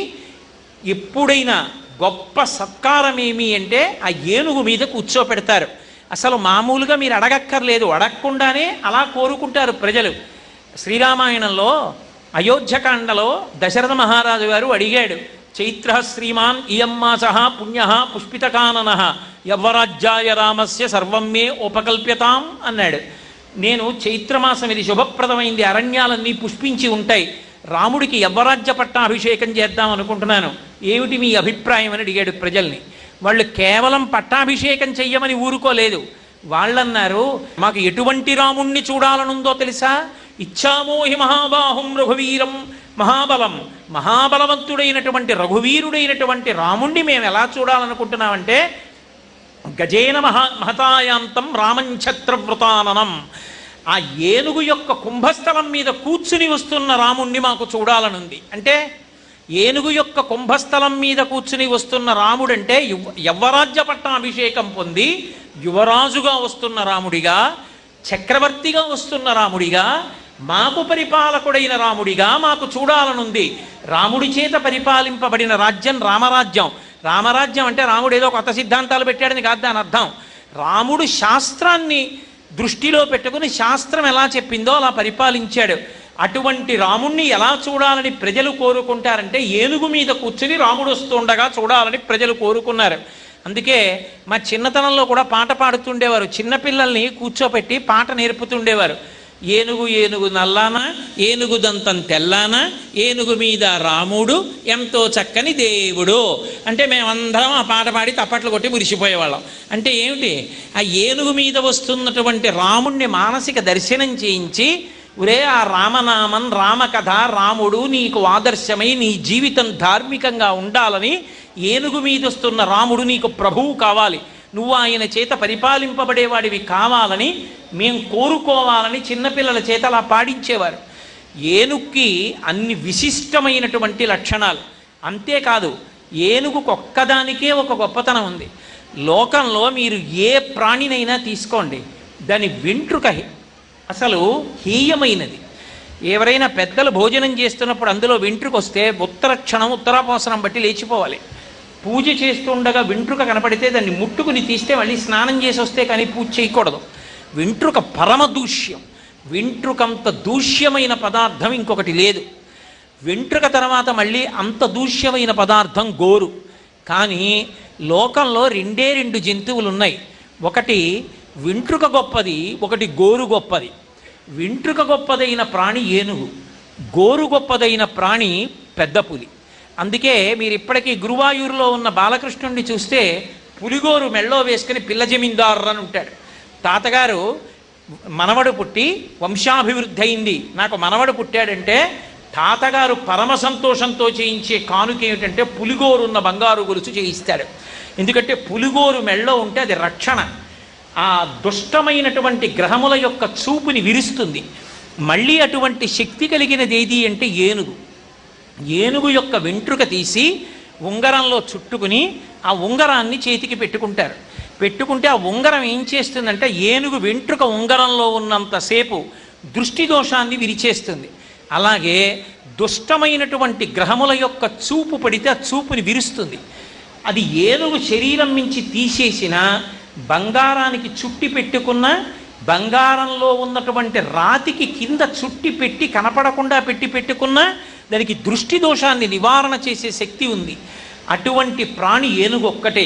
A: ఎప్పుడైనా గొప్ప సత్కారం ఏమి అంటే ఆ ఏనుగు మీద కూర్చోపెడతారు. అసలు మామూలుగా మీరు అడగక్కర్లేదు, అడగకుండానే అలా కోరుకుంటారు ప్రజలు. శ్రీరామాయణంలో అయోధ్యకాండలో దశరథ మహారాజు గారు అడిగాడు, చైత్ర శ్రీమాన్ ఇయమ్మాస పుణ్య పుష్పితకానన యవ్వరాజ్యాయ రామస్య సర్వం మే ఉపకల్ప్యతాం అన్నాడు. నేను చైత్రమాసం ఇది శుభప్రదమైంది, అరణ్యాలన్నీ పుష్పించి ఉంటాయి, రాముడికి యవ్వరాజ్య పట్టాభిషేకం చేద్దాం అనుకుంటున్నాను, ఏమిటి మీ అభిప్రాయం అని అడిగాడు ప్రజల్ని. వాళ్ళు కేవలం పట్టాభిషేకం చెయ్యమని ఊరుకోలేదు. వాళ్ళన్నారు, మాకు ఎటువంటి రాముణ్ణి చూడాలనుందో తెలుసా? ఇచ్చామోహి మహాబాహుం రఘువీరం మహాబలం, మహాబలవంతుడైనటువంటి రఘువీరుడైనటువంటి రాముణ్ణి మేము ఎలా చూడాలనుకుంటున్నామంటే గజేన మహతాయాంతం రామంఛత్రవృతాననం, ఆ ఏనుగు యొక్క కుంభస్థలం మీద కూర్చుని వస్తున్న రాముణ్ణి మాకు చూడాలనుంది. అంటే ఏనుగు యొక్క కుంభస్థలం మీద కూర్చుని వస్తున్న రాముడంటే యవ్వరాజ్య పట్టాభిషేకం పొంది యువరాజుగా వస్తున్న రాముడిగా, చక్రవర్తిగా వస్తున్న రాముడిగా, మాకు పరిపాలకుడైన రాముడిగా మాకు చూడాలనుంది. రాముడి చేత పరిపాలింపబడిన రాజ్యం రామరాజ్యం. రామరాజ్యం అంటే రాముడు ఏదో కొత్త సిద్ధాంతాలు పెట్టాడని కాదు దాని అర్థం. రాముడు శాస్త్రాన్ని దృష్టిలో పెట్టుకుని శాస్త్రం ఎలా చెప్పిందో అలా పరిపాలించాడు. అటువంటి రాముణ్ణి ఎలా చూడాలని ప్రజలు కోరుకుంటారంటే ఏనుగు మీద కూర్చుని రాముడు వస్తుండగా చూడాలని ప్రజలు కోరుకున్నారు. అందుకే మా చిన్నతనంలో కూడా పాట పాడుతుండేవారు. చిన్నపిల్లల్ని కూర్చోపెట్టి పాట నేర్పుతుండేవారు. ఏనుగు ఏనుగు నల్లానా, ఏనుగు దంతం తెల్లానా, ఏనుగు మీద రాముడు ఎంతో చక్కని దేవుడు అంటే మేమందరం ఆ పాట పాడి తప్పట్లు కొట్టి మురిసిపోయేవాళ్ళం. అంటే ఏమిటి? ఆ ఏనుగు మీద వస్తున్నటువంటి రాముణ్ణి మానసిక దర్శనం చేయించి, ఒరే ఆ రామనామం రామకథ రాముడు నీకు ఆదర్శమై నీ జీవితం ధార్మికంగా ఉండాలని, ఏనుగు మీద వస్తున్న రాముడు నీకు ప్రభువు కావాలి, నువ్వు ఆయన చేత పరిపాలింపబడేవాడివి కావాలని మేం కోరుకోవాలని చిన్నపిల్లల చేత అలా పాడించేవారు. ఏనుగుకి అన్ని విశిష్టమైనటువంటి లక్షణాలు. అంతేకాదు, ఏనుగుకు ఒక్కదానికే ఒక గొప్పతనం ఉంది. లోకంలో మీరు ఏ ప్రాణినైనా తీసుకోండి, దాని వెంట్రుక అసలు హీయమైనది. ఎవరైనా పెద్దలు భోజనం చేస్తున్నప్పుడు అందులో వెంట్రుక వస్తే ఉత్తరక్షణం ఉత్తరాపోసనం బట్టి లేచిపోవాలి. పూజ చేస్తుండగా వెంట్రుక కనపడితే దాన్ని ముట్టుకుని తీస్తే మళ్ళీ స్నానం చేసి వస్తే కానీ పూజ చేయకూడదు. వెంట్రుక పరమ దూష్యం. వెంట్రుకంత దూష్యమైన పదార్థం ఇంకొకటి లేదు. వెంట్రుక తర్వాత మళ్ళీ అంత దూష్యమైన పదార్థం గోరు. కానీ లోకంలో రెండు జంతువులు ఉన్నాయి. ఒకటి వెంట్రుక గొప్పది, ఒకటి గోరు గొప్పది. వెంట్రుక గొప్పదైన ప్రాణి ఏనుగు, గోరు గొప్పదైన ప్రాణి పెద్ద పులి. అందుకే మీరు ఇప్పటికీ గురువాయూరులో ఉన్న బాలకృష్ణుడిని చూస్తే పులిగోరు మెళ్ళో వేసుకుని పిల్ల జమీందారు అని ఉంటాడు. తాతగారు మనవడు పుట్టి వంశాభివృద్ధి అయింది, నాకు మనవడు పుట్టాడంటే తాతగారు పరమ సంతోషంతో చేయించే కానుక ఏమిటంటే పులిగోరున్న బంగారు గొలుసు చేయిస్తాడు. ఎందుకంటే పులిగోరు మెళ్ళో ఉంటే అది రక్షణ. ఆ దుష్టమైనటువంటి గ్రహముల యొక్క చూపుని విరుస్తుంది. మళ్ళీ అటువంటి శక్తి కలిగినది ఏది అంటే ఏనుగు. ఏనుగు యొక్క వెంట్రుక తీసి ఉంగరంలో చుట్టుకుని ఆ ఉంగరాన్ని చేతికి పెట్టుకుంటారు. పెట్టుకుంటే ఆ ఉంగరం ఏం చేస్తుందంటే ఏనుగు వెంట్రుక ఉంగరంలో ఉన్నంతసేపు దృష్టి దోషాన్ని విరిచేస్తుంది. అలాగే దుష్టమైనటువంటి గ్రహముల యొక్క చూపు పడితే ఆ చూపుని విరుస్తుంది. అది ఏనుగు శరీరం నుంచి తీసేసిన బంగారానికి చుట్టి పెట్టుకున్న బంగారంలో ఉన్నటువంటి రాతికి కింద చుట్టి పెట్టి కనపడకుండా పెట్టుకున్నా దానికి దృష్టి దోషాన్ని నివారణ చేసే శక్తి ఉంది. అటువంటి ప్రాణి ఏనుగొక్కటే.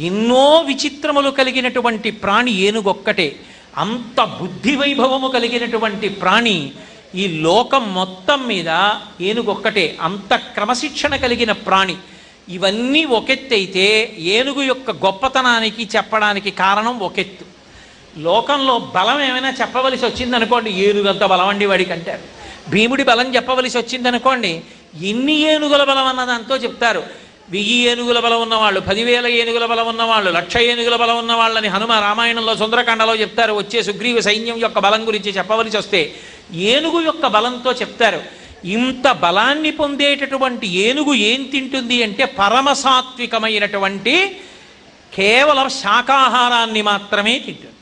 A: ఎన్నో విచిత్రములు కలిగినటువంటి ప్రాణి ఏనుగొక్కటే. అంత బుద్ధి వైభవము కలిగినటువంటి ప్రాణి ఈ లోకం మొత్తం మీద ఏనుగొక్కటే. అంత క్రమశిక్షణ కలిగిన ప్రాణి. ఇవన్నీ ఒకెత్తైతే ఏనుగు యొక్క గొప్పతనానికి చెప్పడానికి కారణం ఒకెత్తు. లోకంలో బలం ఏమైనా చెప్పవలసి వచ్చిందనుకోండి, ఏనుగంత బలం అండి వాడికి అంటారు. భీముడి బలం చెప్పవలసి వచ్చిందనుకోండి, ఎన్ని ఏనుగుల బలం అన్నదంతో చెప్తారు. 1000 ఏనుగుల బలం ఉన్నవాళ్ళు, 10,000 ఏనుగుల బలం ఉన్నవాళ్ళు, 1,00,000 ఏనుగుల బలం ఉన్నవాళ్ళని హనుమ రామాయణంలో సుందరకాండలో చెప్తారు. వచ్చే సుగ్రీవ సైన్యం యొక్క బలం గురించి చెప్పవలసి వస్తే ఏనుగు యొక్క బలంతో చెప్తారు. ఇంత బలాన్ని పొందేటటువంటి ఏనుగు ఏం తింటుంది అంటే పరమసాత్వికమైనటువంటి కేవలం శాకాహారాన్ని మాత్రమే తింటుంది.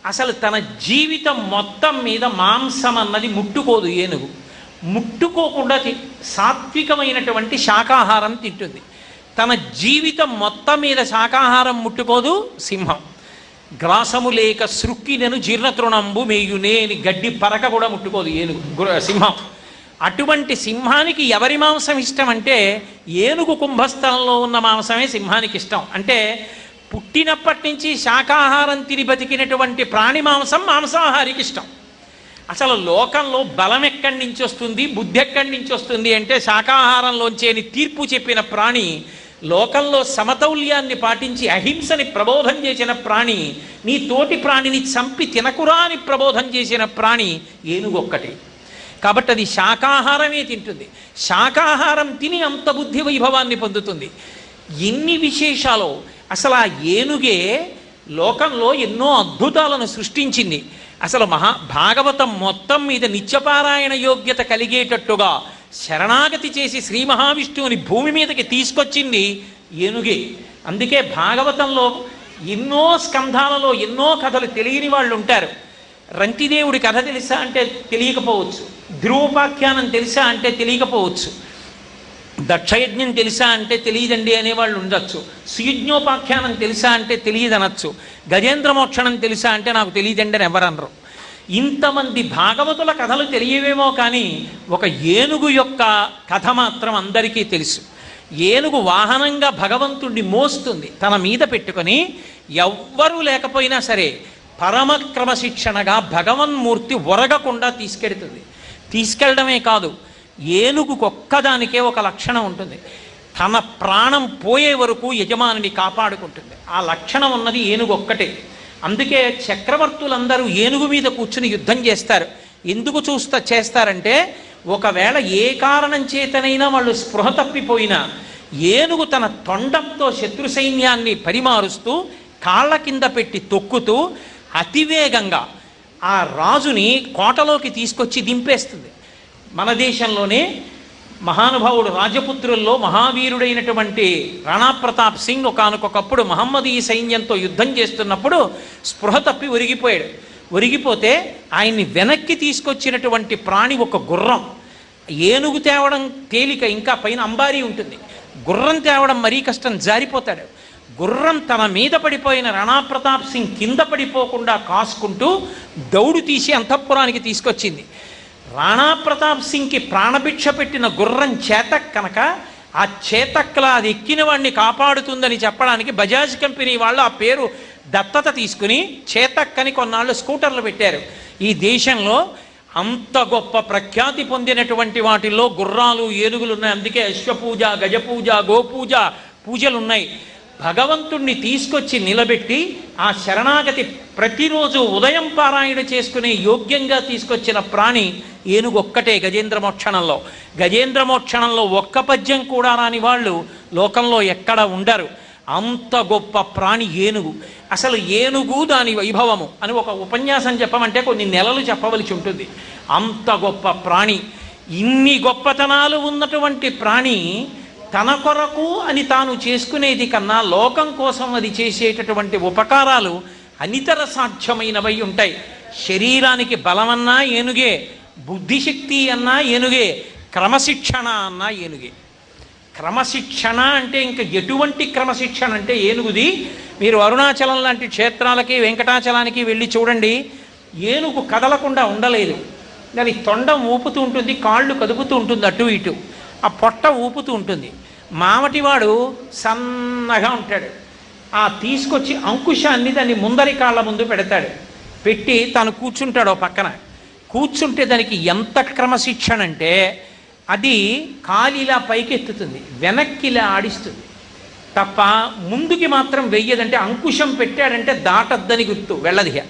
A: అసలు తన జీవితం మొత్తం మీద మాంసం అన్నది ముట్టుకోదు ఏనుగు. ముట్టుకోకుండా సాత్వికమైనటువంటి శాకాహారం తింటుంది. తన జీవితం మొత్తం మీద శాకాహారం ముట్టుకోదు సింహం. గ్రాసము లేక సృక్కినను జీర్ణతృణంబు మేయునే అని గడ్డి పరక కూడా ముట్టుకోదు ఏనుగు సింహం. అటువంటి సింహానికి ఎవరి మాంసం ఇష్టం అంటే ఏనుగు కుంభస్థలంలో ఉన్న మాంసమే సింహానికి ఇష్టం. అంటే పుట్టినప్పటి నుంచి శాకాహారం తిని బతికినటువంటి ప్రాణి మాంసాహారికి ఇష్టం. అసలు లోకంలో బలం ఎక్కడి నుంచి వస్తుంది, బుద్ధి ఎక్కడి నుంచి వస్తుంది అంటే శాకాహారంలోంచి అని తీర్పు చెప్పిన ప్రాణి, లోకంలో సమతౌల్యాన్ని పాటించి అహింసని ప్రబోధం చేసిన ప్రాణి, నీ తోటి ప్రాణిని చంపి తినకురా అని ప్రబోధం చేసిన ప్రాణి ఏనుగొక్కటి. కాబట్టి అది శాకాహారమే తింటుంది. శాకాహారం తిని అంత బుద్ధి వైభవాన్ని పొందుతుంది. ఎన్ని విశేషాలు! అసలు ఆ ఏనుగే లోకంలో ఎన్నో అద్భుతాలను సృష్టించింది. అసలు భాగవతం మొత్తం మీద నిత్యపారాయణ యోగ్యత కలిగేటట్టుగా శరణాగతి చేసి శ్రీ మహావిష్ణువుని భూమి మీదకి తీసుకొచ్చింది ఏనుగే. అందుకే భాగవతంలో ఎన్నో స్కంధాలలో ఎన్నో కథలు తెలియని వాళ్ళు ఉంటారు. రంతిదేవుడి కథ తెలుసా అంటే తెలియకపోవచ్చు, ధ్రువోపాఖ్యానం తెలుసా అంటే తెలియకపోవచ్చు, దక్షయజ్ఞం తెలుసా అంటే తెలియదండి అనేవాళ్ళు ఉండొచ్చు, సుయజ్ఞోపాఖ్యానం తెలుసా అంటే తెలియదనొచ్చు, గజేంద్ర మోక్షణం తెలుసా అంటే నాకు తెలియదండి అని ఎవరనరు. ఇంతమంది భాగవతుల కథలు తెలియవేమో కానీ ఒక ఏనుగు యొక్క కథ మాత్రం అందరికీ తెలుసు. ఏనుగు వాహనంగా భగవంతుణ్ణి మోస్తుంది, తన మీద పెట్టుకొని ఎవ్వరూ లేకపోయినా సరే పరమక్రమశిక్షణగా భగవన్మూర్తి ఒరగకుండా తీసుకెడుతుంది. తీసుకెళ్ళడమే కాదు, ఏనుగుకొక్కదానికే ఒక లక్షణం ఉంటుంది. తన ప్రాణం పోయే వరకు యజమానిని కాపాడుకుంటుంది. ఆ లక్షణం ఉన్నది ఏనుగు ఒక్కటే. అందుకే చక్రవర్తులందరూ ఏనుగు మీద కూర్చుని యుద్ధం చేస్తారు. ఎందుకు చేస్తారంటే ఒకవేళ ఏ కారణం చేతనైనా వాళ్ళు స్పృహ తప్పిపోయినా ఏనుగు తన తొండంతో శత్రు సైన్యాన్ని పరిమారుస్తూ కాళ్ళ కింద పెట్టి తొక్కుతూ అతివేగంగా ఆ రాజుని కోటలోకి తీసుకొచ్చి దింపేస్తుంది. మన దేశంలోనే మహానుభావుడు రాజపుత్రుల్లో మహావీరుడైనటువంటి రాణా ప్రతాప్ సింగ్ ఒకానొకప్పుడు మహమ్మదీ సైన్యంతో యుద్ధం చేస్తున్నప్పుడు స్పృహ తప్పి ఒరిగిపోయాడు. ఒరిగిపోతే ఆయన్ని వెనక్కి తీసుకొచ్చినటువంటి ప్రాణి ఒక గుర్రం. ఏనుగు తేవడం తేలిక, ఇంకా పైన అంబారీ ఉంటుంది. గుర్రం తేవడం మరీ కష్టం, జారిపోతాడు. గుర్రం తన మీద పడిపోయిన రాణా ప్రతాప్ సింగ్ కింద పడిపోకుండా కాసుకుంటూ దౌడు తీసి అంతఃపురానికి తీసుకొచ్చింది. రాణా ప్రతాప్ సింగ్కి ప్రాణభిక్ష పెట్టిన గుర్రం చేతక్ కనుక ఆ చేతక్లా అది ఎక్కిన వాడిని కాపాడుతుందని చెప్పడానికి బజాజ్ కంపెనీ వాళ్ళు ఆ పేరు దత్తత తీసుకుని చేతక్ అని కొన్నాళ్ళు స్కూటర్లు పెట్టారు. ఈ దేశంలో అంత గొప్ప ప్రఖ్యాతి పొందినటువంటి వాటిల్లో గుర్రాలు, ఏనుగులు ఉన్నాయి. అందుకే అశ్వపూజ, గజపూజ, గోపూజ పూజలు ఉన్నాయి. భగవంతుణ్ణి తీసుకొచ్చి నిలబెట్టి ఆ శరణాగతి ప్రతిరోజు ఉదయం పారాయణ చేసుకునే యోగ్యంగా తీసుకొచ్చిన ప్రాణి ఏనుగొక్కటే గజేంద్ర మోక్షణంలో. గజేంద్ర మోక్షణంలో ఒక్క పద్యం కూడా రాని వాళ్ళు లోకంలో ఎక్కడ ఉండరు. అంత గొప్ప ప్రాణి ఏనుగు. అసలు ఏనుగు దాని వైభవము అని ఒక ఉపన్యాసం చెప్పమంటే కొన్ని నెలలు చెప్పవలసి ఉంటుంది. అంత గొప్ప ప్రాణి. ఇన్ని గొప్పతనాలు ఉన్నటువంటి ప్రాణి తన కొరకు అని తాను చేసుకునేది కన్నా లోకం కోసం అది చేసేటటువంటి ఉపకారాలు అనితర సాధ్యమైనవై ఉంటాయి. శరీరానికి బలమన్నా ఏనుగే, బుద్ధిశక్తి అన్నా ఏనుగే, క్రమశిక్షణ అన్నా ఏనుగే. క్రమశిక్షణ అంటే ఇంకా ఎటువంటి క్రమశిక్షణ అంటే ఏనుగుది. మీరు అరుణాచలం లాంటి క్షేత్రాలకి వెంకటాచలానికి వెళ్ళి చూడండి, ఏనుగు కదలకుండా ఉండలేదు. దాని తొండం ఊపుతూ ఉంటుంది, కాళ్ళు కదుపుతూ ఉంటుంది అటు ఇటు, ఆ పొట్ట ఊపుతూ ఉంటుంది. మామటివాడు సన్నగా ఉంటాడు. ఆ తీసుకొచ్చి అంకుశాన్ని దాన్ని ముందరి కాళ్ళ ముందు పెడతాడు. పెట్టి తాను కూర్చుంటాడు ఓ పక్కన. కూర్చుంటే దానికి ఎంత క్రమశిక్షణ అంటే అది కాలిలా పైకెత్తుతుంది, వెనక్కిలా ఆడిస్తుంది తప్ప ముందుకి మాత్రం వెయ్యదంటే అంకుశం పెట్టాడంటే దాటద్దని గుర్తు, వెళ్ళదిగా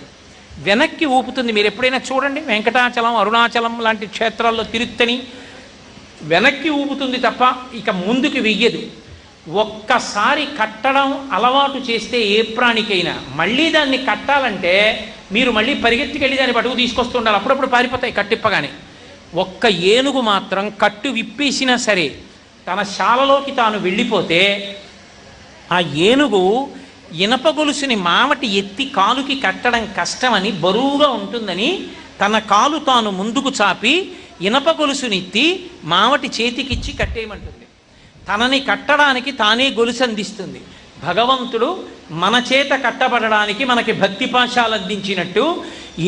A: వెనక్కి ఊపుతుంది. మీరు ఎప్పుడైనా చూడండి వెంకటాచలం అరుణాచలం లాంటి క్షేత్రాల్లో తిరుత్తని వెనక్కి ఊపుతుంది తప్ప ఇక ముందుకు వెయ్యదు. ఒక్కసారి కట్టడం అలవాటు చేస్తే ఏ ప్రాణికైనా మళ్ళీ దాన్ని కట్టాలంటే మీరు మళ్ళీ పరిగెత్తికెళ్ళి దాన్ని పట్టుకు తీసుకొస్తుండాలి, అప్పుడప్పుడు పారిపోతాయి కట్టిప్పగానే. ఒక్క ఏనుగు మాత్రం కట్టు విప్పేసినా సరే తన శాలలోకి తాను వెళ్ళిపోతే ఆ ఏనుగు ఇనప గొలుసుని మామటి ఎత్తి కాలుకి కట్టడం కష్టమని, బరువుగా ఉంటుందని తన కాలు తాను ముందుకు చాపి ఇనప గొలుసునెత్తి మామటి చేతికిచ్చి కట్టేయమంటుంది. తనని కట్టడానికి తానే గొలుసు అందిస్తుంది. భగవంతుడు మన చేత కట్టబడడానికి మనకి భక్తి పాశాలు అందించినట్టు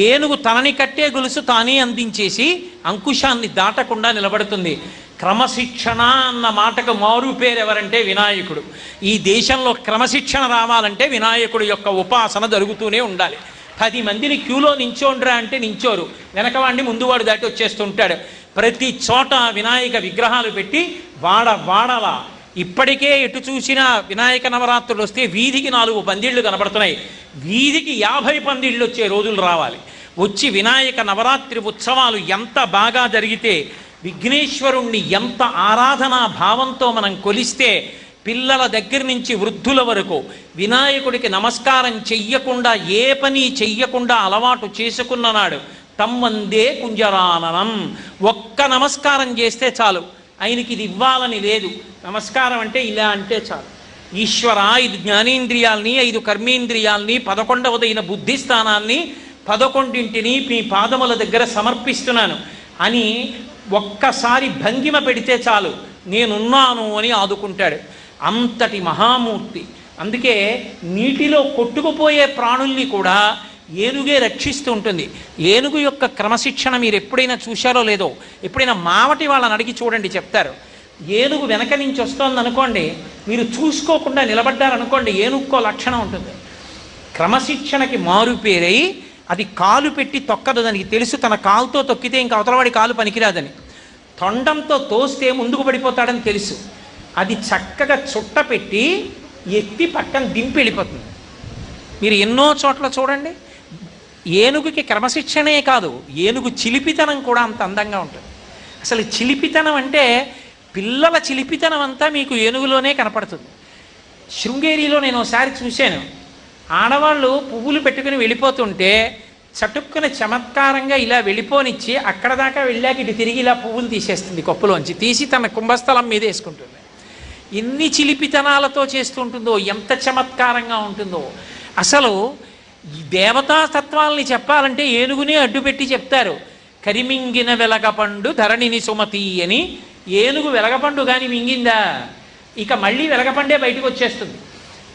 A: ఏనుగు తనని కట్టే గొలుసు తానే అందించేసి అంకుశాన్ని దాటకుండా నిలబడుతుంది. క్రమశిక్షణ అన్న మాటకు మారు పేరు ఎవరంటే వినాయకుడు. ఈ దేశంలో క్రమశిక్షణ రావాలంటే వినాయకుడు యొక్క ఉపాసన జరుగుతూనే ఉండాలి. 10 మందిని క్యూలో నించోండ్రా అంటే నించోరు, వెనకవాడిని ముందువాడు దాటి వచ్చేస్తుంటాడు. ప్రతి చోట వినాయక విగ్రహాలు పెట్టి వాడలా ఇప్పటికే ఎటు చూసినా వినాయక నవరాత్రులు వస్తే వీధికి 4 పందిళ్ళు కనబడుతున్నాయి. వీధికి 50 పందిళ్ళు వచ్చే రోజులు రావాలి. వచ్చి వినాయక నవరాత్రి ఉత్సవాలు ఎంత బాగా జరిగితే, విఘ్నేశ్వరుణ్ణి ఎంత ఆరాధనా భావంతో మనం కొలిస్తే, పిల్లల దగ్గర నుంచి వృద్ధుల వరకు వినాయకుడికి నమస్కారం చెయ్యకుండా ఏ పని చెయ్యకుండా అలవాటు చేసుకున్ననాడు తమ్మందే కుంజరాననం. ఒక్క నమస్కారం చేస్తే చాలు, ఆయనకి ఇది ఇవ్వాలని లేదు. నమస్కారం అంటే ఇలా అంటే చాలు. ఈశ్వర 5 జ్ఞానేంద్రియాల్ని 5 కర్మేంద్రియాల్ని 11వదైన బుద్ధి స్థానాన్ని 11ంటిని మీ పాదముల దగ్గర సమర్పిస్తున్నాను అని ఒక్కసారి భంగిమ పెడితే చాలు, నేనున్నాను అని ఆదుకుంటాడు. అంతటి మహామూర్తి. అందుకే నీటిలో కొట్టుకుపోయే ప్రాణుల్ని కూడా ఏనుగే రక్షిస్తూ ఉంటుంది. ఏనుగు యొక్క క్రమశిక్షణ మీరు ఎప్పుడైనా చూశారో లేదో, ఎప్పుడైనా మావటి వాళ్ళని అడిగి చూడండి, చెప్తారు. ఏనుగు వెనక నుంచి వస్తోంది అనుకోండి, మీరు చూసుకోకుండా నిలబడ్డారనుకోండి, ఏనుగుకో లక్షణం ఉంటుంది. క్రమశిక్షణకి మారు పేరై అది కాలు పెట్టి తొక్కదు. దానికి తెలుసు తన కాలుతో తొక్కితే ఇంకా అవతలవాడి కాలు పనికిరాదని. తొండంతో తోస్తే ముందుకు పడిపోతాడని తెలుసు. అది చక్కగా చుట్ట పెట్టి ఎత్తి పక్కన దింపి వెళ్ళిపోతుంది. మీరు ఎన్నో చోట్ల చూడండి. ఏనుగుకి క్రమశిక్షణే కాదు, ఏనుగు చిలిపితనం కూడా అంత అందంగా ఉంటుంది. అసలు చిలిపితనం అంటే పిల్లల చిలిపితనం అంతా మీకు ఏనుగులోనే కనపడుతుంది. శృంగేరిలో నేను ఒకసారి చూశాను. ఆడవాళ్ళు పువ్వులు పెట్టుకుని వెళ్ళిపోతుంటే చటుక్కున చమత్కారంగా ఇలా వెళ్ళిపోనిచ్చి అక్కడ దాకా వెళ్ళాక ఇటు తిరిగి ఇలా పువ్వులు తీసేస్తుంది, కొప్పులోంచి తీసి తన కుంభస్థలం మీద వేసుకుంటుంది. ఎన్ని చిలిపితనాలతో చేస్తుంటుందో, ఎంత చమత్కారంగా ఉంటుందో. అసలు ఈ దేవతాతత్వాల్ని చెప్పాలంటే ఏనుగునే అడ్డుపెట్టి చెప్తారు. కరిమింగిన వెలగపండు ధరణిని సుమతి అని. ఏనుగు వెలగపండు కానీ మింగిందా ఇక మళ్ళీ వెలగపండే బయటకు వచ్చేస్తుంది.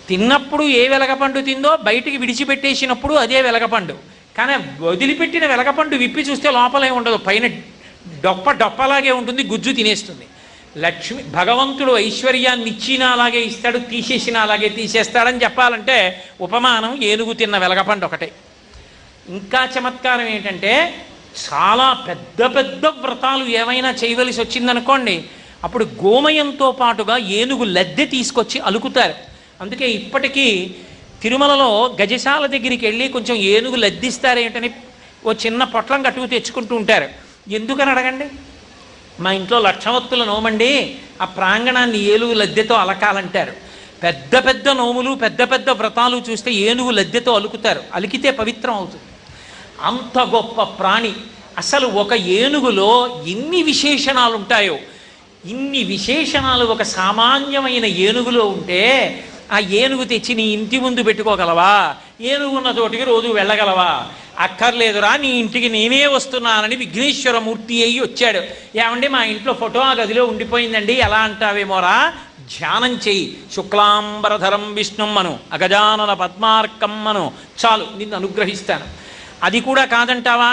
A: తిన్నప్పుడు ఏ వెలగపండు తిందో బయటికి విడిచిపెట్టేసినప్పుడు అదే వెలగపండు. కానీ వదిలిపెట్టిన వెలగపండు విప్పి చూస్తే లోపలే ఉండదు, పైన డొప్పలాగే ఉంటుంది, గుజ్జు తినేస్తుంది. లక్ష్మి భగవంతుడు ఐశ్వర్యాన్ని ఇచ్చినా అలాగే ఇస్తాడు, తీసేసినా అలాగే తీసేస్తాడని చెప్పాలంటే ఉపమానం ఏనుగు తిన్న వెలగపండు ఒకటే. ఇంకా చమత్కారం ఏంటంటే చాలా పెద్ద పెద్ద వ్రతాలు ఏమైనా చేయవలసి వచ్చిందనుకోండి, అప్పుడు గోమయంతో పాటుగా ఏనుగు లద్దె తీసుకొచ్చి అలుకుతారు. అందుకే ఇప్పటికీ తిరుమలలో గజశాల దగ్గరికి వెళ్ళి కొంచెం ఏనుగు లద్దిస్తారేంటని ఓ చిన్న పొట్లం కట్టుకు తెచ్చుకుంటూ ఉంటారు. ఎందుకని అడగండి. మా ఇంట్లో లక్షవత్తుల నోమండి, ఆ ప్రాంగణాన్ని ఏనుగు లద్దెతో అలకాలంటారు. పెద్ద పెద్ద నోములు పెద్ద పెద్ద వ్రతాలు చూస్తే ఏనుగు లద్దెతో అలుకుతారు, అలికితే పవిత్రం అవుతుంది. అంత గొప్ప ప్రాణి. అసలు ఒక ఏనుగులో ఎన్ని విశేషణాలు ఉంటాయో, ఇన్ని విశేషణాలు ఒక సామాన్యమైన ఏనుగులో ఉంటే ఆ ఏనుగు తెచ్చి నీ ఇంటి ముందు పెట్టుకోగలవా? ఏనుగున్న చోటికి రోజు వెళ్ళగలవా? అక్కర్లేదురా, నీ ఇంటికి నేనే వస్తున్నానని విఘ్నేశ్వరమూర్తి అయ్యి వచ్చాడు. ఏమండి మా ఇంట్లో ఫోటో ఆ గదిలో ఉండిపోయిందండి ఎలా అంటావేమోరా, ధ్యానం చేయి. శుక్లాంబరధరం విష్ణుం అను, అగజానన పద్మార్కం అను, చాలు నిన్ను అనుగ్రహిస్తాను. అది కూడా కాదంటావా,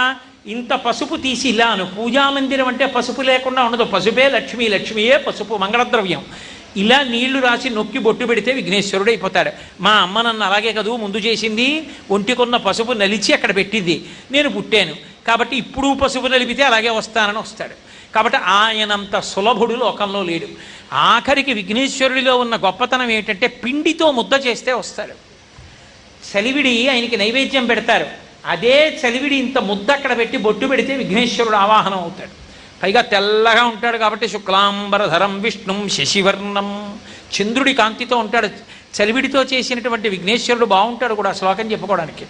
A: ఇంత పసుపు తీసి ఇలా అను. పూజామందిరం అంటే పసుపు లేకుండా ఉండదు. పసుపే లక్ష్మి, లక్ష్మియే పసుపు మంగళద్రవ్యం. ఇలా నీళ్లు రాసి నొక్కి బొట్టు పెడితే విఘ్నేశ్వరుడు అయిపోతాడు. మా అమ్మ నన్ను అలాగే కదూ ముందు చేసింది, ఒంటికున్న పసుపు నలిచి అక్కడ పెట్టింది, నేను పుట్టాను కాబట్టి ఇప్పుడు పసుపు నలిపితే అలాగే వస్తానని వస్తాడు. కాబట్టి ఆయనంత సులభుడు లోకంలో లేడు. ఆఖరికి విఘ్నేశ్వరుడిలో ఉన్న గొప్పతనం ఏంటంటే పిండితో ముద్ద చేస్తే వస్తాడు. చలివిడి ఆయనకి నైవేద్యం పెడతారు, అదే చలివిడి ఇంత ముద్ద అక్కడ పెట్టి బొట్టు పెడితే విఘ్నేశ్వరుడు ఆవాహనం అవుతాడు. పైగా తెల్లగా ఉంటాడు కాబట్టి శుక్లాంబరధరం విష్ణుం శశివర్ణం, చంద్రుడి కాంతితో ఉంటాడు. చలివిడితో చేసినటువంటి విఘ్నేశ్వరుడు బాగుంటాడు కూడా శ్లోకం చెప్పుకోవడానికి.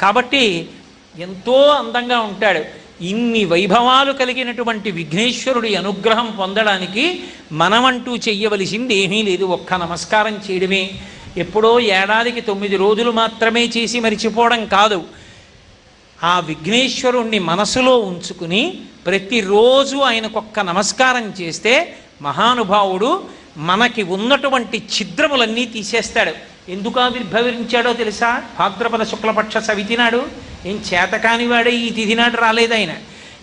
A: కాబట్టి ఎంతో అందంగా ఉంటాడు. ఇన్ని వైభవాలు కలిగినటువంటి విఘ్నేశ్వరుడి అనుగ్రహం పొందడానికి మనమంటూ చెయ్యవలసింది ఏమీ లేదు, ఒక్క నమస్కారం చేయడమే. ఎప్పుడో ఏడాదికి 9 రోజులు మాత్రమే చేసి మరిచిపోవడం కాదు. ఆ విఘ్నేశ్వరుణ్ణి మనసులో ఉంచుకుని ప్రతిరోజు ఆయనకొక్క నమస్కారం చేస్తే మహానుభావుడు మనకి ఉన్నటువంటి ఛిద్రములన్నీ తీసేస్తాడు. ఎందుకు ఆవిర్భవించాడో తెలుసా? భాద్రపద శుక్లపక్ష సవితినాడు. ఏం చేతకానివాడే ఈ తిథినాడు రాలేదు ఆయన.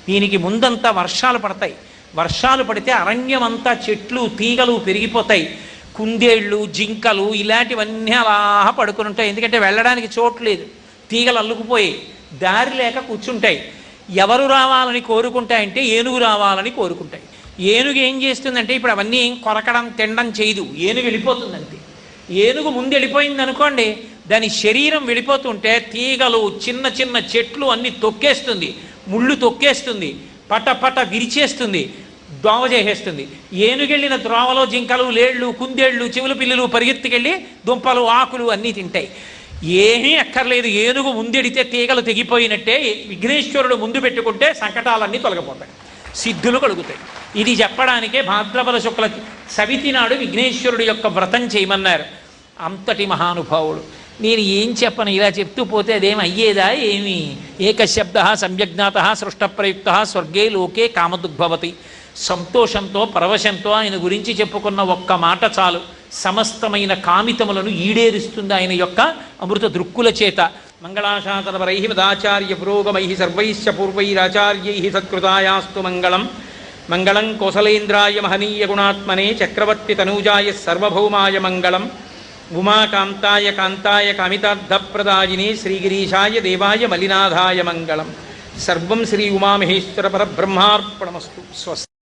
A: దీనికి ముందంతా వర్షాలు పడతాయి. వర్షాలు పడితే అరణ్యం అంతా చెట్లు తీగలు పెరిగిపోతాయి. కుందేళ్ళు, జింకలు ఇలాంటివన్నీ అలా పడుకుని ఉంటాయి. ఎందుకంటే వెళ్ళడానికి చోటు లేదు, తీగలు అల్లుకుపోయి దారి లేక కూర్చుంటాయి. ఎవరు రావాలని కోరుకుంటాయంటే ఏనుగు రావాలని కోరుకుంటాయి. ఏనుగు ఏం చేస్తుందంటే ఇప్పుడు అవన్నీ కొరకడం తినడం చేయదు, ఏనుగు వెళ్ళిపోతుందంతే. ఏనుగు ముందు వెళ్ళిపోయింది అనుకోండి, దాని శరీరం వెళ్ళిపోతుంటే తీగలు, చిన్న చిన్న చెట్లు అన్నీ తొక్కేస్తుంది, ముళ్ళు తొక్కేస్తుంది, పట విరిచేస్తుంది, దోవ చేసేస్తుంది. ఏనుగెళ్ళిన ద్రోవలో జింకలు, లేళ్ళు, కుందేళ్ళు, చెవుల పిల్లలు పరిగెత్తుకెళ్ళి దుంపలు, ఆకులు అన్నీ తింటాయి. ఏమీ అక్కర్లేదు, ఏనుగు ముందెడితే తీగలు తెగిపోయినట్టే. విఘ్నేశ్వరుడు ముందు పెట్టుకుంటే సంకటాలన్నీ తొలగిపోతాయి, సిద్ధులు కలుగుతాయి. ఇది చెప్పడానికే భాద్రపద శుక్ల సవితి నాడు విఘ్నేశ్వరుడు యొక్క వ్రతం చేయమన్నారు. అంతటి మహానుభావుడు. నేను ఏం చెప్పను, ఇలా చెప్తూ పోతే అదేం అయ్యేదా ఏమి? ఏకశబ్ద సమ్యజ్ఞాత సృష్టప్రయుక్త స్వర్గే లోకే కామదుగ్భవతి. సంతోషంతో పరవశంతో ఆయన గురించి చెప్పుకున్న ఒక్క మాట చాలు, సమస్తమైన కామితములను ఈడేరుస్తుంది ఆయన యొక్క అమృత దృక్కుల చేత. మంగళాశాసనపరై మదాచార్య పురోగమై సర్వైశ్చ పూర్వైరాచార్యై సత్కృతాయాస్తు మంగళం. మంగళం కోసలేంద్రాయ మహనీయ గుణాత్మనే చక్రవర్తి తనూజాయ సర్వభౌమాయ మంగళం. ఉమాకాంతాయ కాంతాయ కామితార్థప్రదాయినే శ్రీగిరీశాయ దేవాయ మలినాథాయ మంగళం. సర్వం శ్రీ ఉమామహేశ్వర పరబ్రహ్మార్పణమస్తు. స్వస్తి.